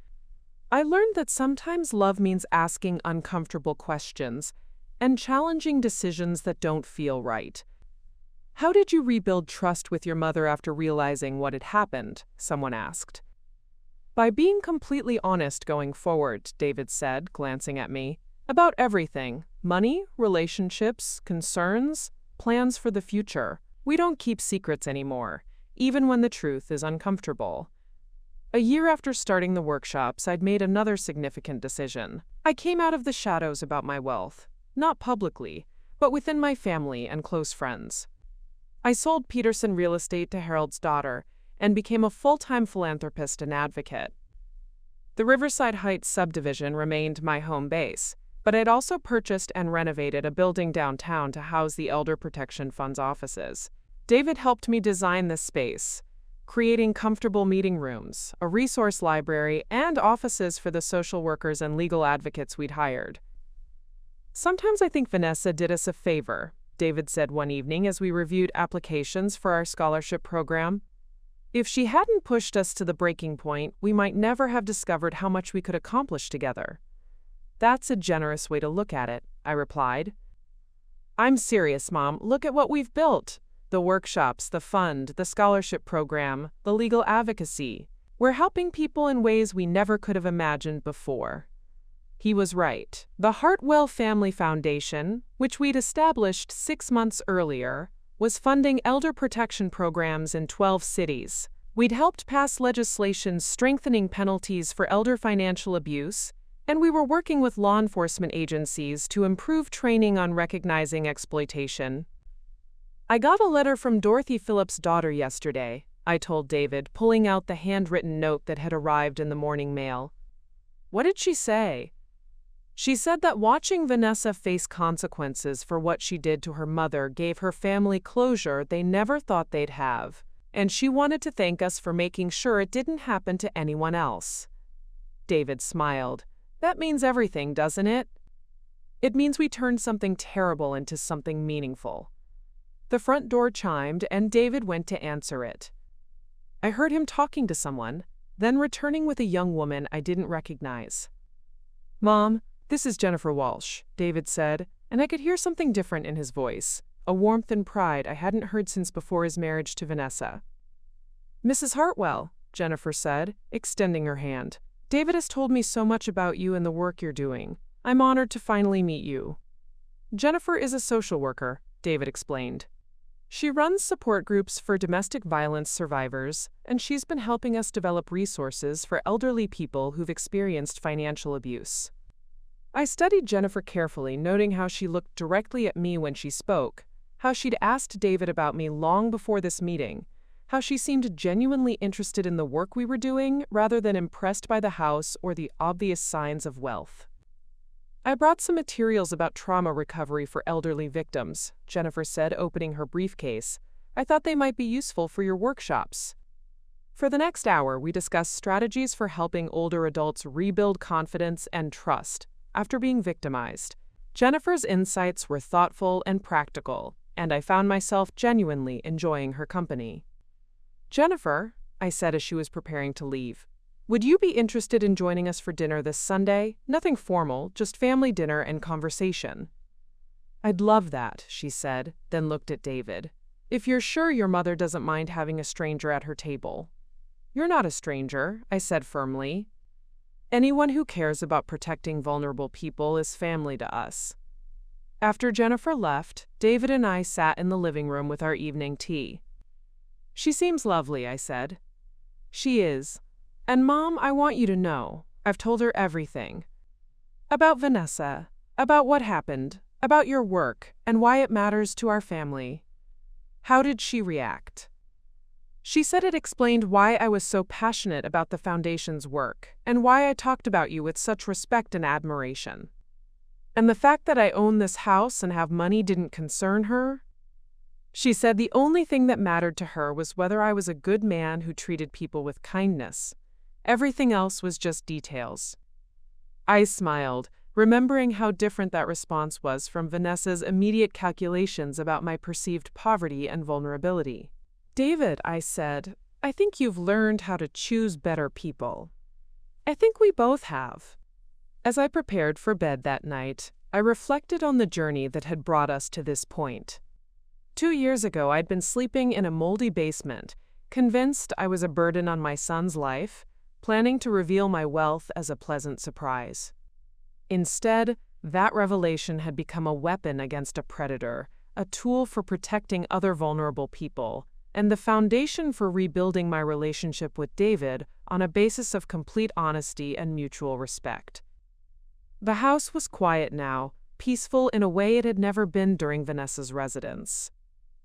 I learned that sometimes love means asking uncomfortable questions and challenging decisions that don't feel right. How did you rebuild trust with your mother after realizing what had happened? Someone asked. By being completely honest going forward, David said, glancing at me, about everything: money, relationships, concerns, plans for the future. We don't keep secrets anymore, even when the truth is uncomfortable. A year after starting the workshops, I'd made another significant decision. I came out of the shadows about my wealth, not publicly, but within my family and close friends. I sold Peterson Real Estate to Harold's daughter and became a full-time philanthropist and advocate. The Riverside Heights subdivision remained my home base, but I'd also purchased and renovated a building downtown to house the Elder Protection Fund's offices. David helped me design this space, creating comfortable meeting rooms, a resource library, and offices for the social workers and legal advocates we'd hired. "Sometimes I think Vanessa did us a favor," David said one evening as we reviewed applications for our scholarship program. "If she hadn't pushed us to the breaking point, we might never have discovered how much we could accomplish together." "That's a generous way to look at it," I replied. "I'm serious, Mom. Look at what we've built. The workshops, the fund, the scholarship program, the legal advocacy. We're helping people in ways we never could have imagined before." He was right. The Hartwell Family Foundation, which we'd established 6 months earlier, was funding elder protection programs in 12 cities. We'd helped pass legislation strengthening penalties for elder financial abuse, and we were working with law enforcement agencies to improve training on recognizing exploitation. "I got a letter from Dorothy Phillips' daughter yesterday," I told David, pulling out the handwritten note that had arrived in the morning mail. "What did she say?" "She said that watching Vanessa face consequences for what she did to her mother gave her family closure they never thought they'd have, and she wanted to thank us for making sure it didn't happen to anyone else." David smiled. "That means everything, doesn't it? It means we turned something terrible into something meaningful." The front door chimed, and David went to answer it. I heard him talking to someone, then returning with a young woman I didn't recognize. "Mom, this is Jennifer Walsh," David said, and I could hear something different in his voice, a warmth and pride I hadn't heard since before his marriage to Vanessa. "Mrs. Hartwell," Jennifer said, extending her hand. "David has told me so much about you and the work you're doing. I'm honored to finally meet you." Jennifer is a social worker, David explained. She runs support groups for domestic violence survivors, and she's been helping us develop resources for elderly people who've experienced financial abuse. I studied Jennifer carefully, noting how she looked directly at me when she spoke, how she'd asked David about me long before this meeting, how she seemed genuinely interested in the work we were doing rather than impressed by the house or the obvious signs of wealth. "I brought some materials about trauma recovery for elderly victims," Jennifer said, opening her briefcase. I thought they might be useful for your workshops." For the next hour, we discussed strategies for helping older adults rebuild confidence and trust after being victimized. Jennifer's insights were thoughtful and practical, and I found myself genuinely enjoying her company. "Jennifer," I said as she was preparing to leave, "would you be interested in joining us for dinner this Sunday? Nothing formal, just family dinner and conversation." "I'd love that," she said, then looked at David. "If you're sure your mother doesn't mind having a stranger at her table." "You're not a stranger," I said firmly. "Anyone who cares about protecting vulnerable people is family to us." After Jennifer left, David and I sat in the living room with our evening tea. "She seems lovely," I said. "She is. And Mom, I want you to know, I've told her everything. About Vanessa, about what happened, about your work, and why it matters to our family." "How did she react?" "She said it explained why I was so passionate about the Foundation's work, and why I talked about you with such respect and admiration. And the fact that I own this house and have money didn't concern her. She said the only thing that mattered to her was whether I was a good man who treated people with kindness. Everything else was just details." I smiled, remembering how different that response was from Vanessa's immediate calculations about my perceived poverty and vulnerability. "David," I said, "I think you've learned how to choose better people." "I think we both have." As I prepared for bed that night, I reflected on the journey that had brought us to this point. 2 years ago, I'd been sleeping in a moldy basement, convinced I was a burden on my son's life, planning to reveal my wealth as a pleasant surprise. Instead, that revelation had become a weapon against a predator, a tool for protecting other vulnerable people, and the foundation for rebuilding my relationship with David on a basis of complete honesty and mutual respect. The house was quiet now, peaceful in a way it had never been during Vanessa's residence.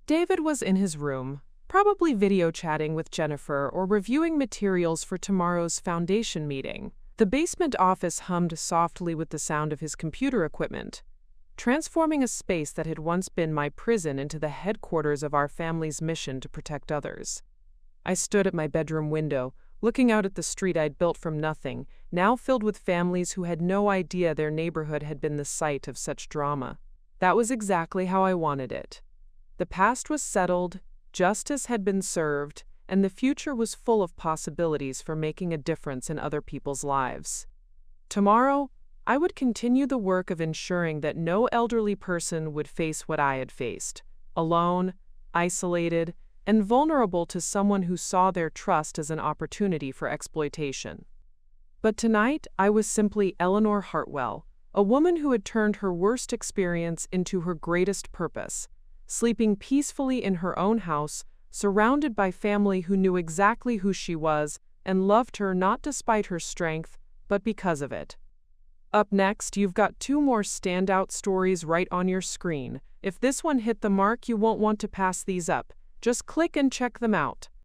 David was in his room, probably video chatting with Jennifer or reviewing materials for tomorrow's Foundation meeting. The basement office hummed softly with the sound of his computer equipment, transforming a space that had once been my prison into the headquarters of our family's mission to protect others. I stood at my bedroom window, looking out at the street I'd built from nothing, now filled with families who had no idea their neighborhood had been the site of such drama. That was exactly how I wanted it. The past was settled, justice had been served, and the future was full of possibilities for making a difference in other people's lives. Tomorrow, I would continue the work of ensuring that no elderly person would face what I had faced, alone, isolated, and vulnerable to someone who saw their trust as an opportunity for exploitation. But tonight, I was simply Eleanor Hartwell, a woman who had turned her worst experience into her greatest purpose, sleeping peacefully in her own house, surrounded by family who knew exactly who she was and loved her not despite her strength, but because of it. Up next, you've got 2 more standout stories right on your screen. If this one hit the mark, you won't want to pass these up. Just click and check them out.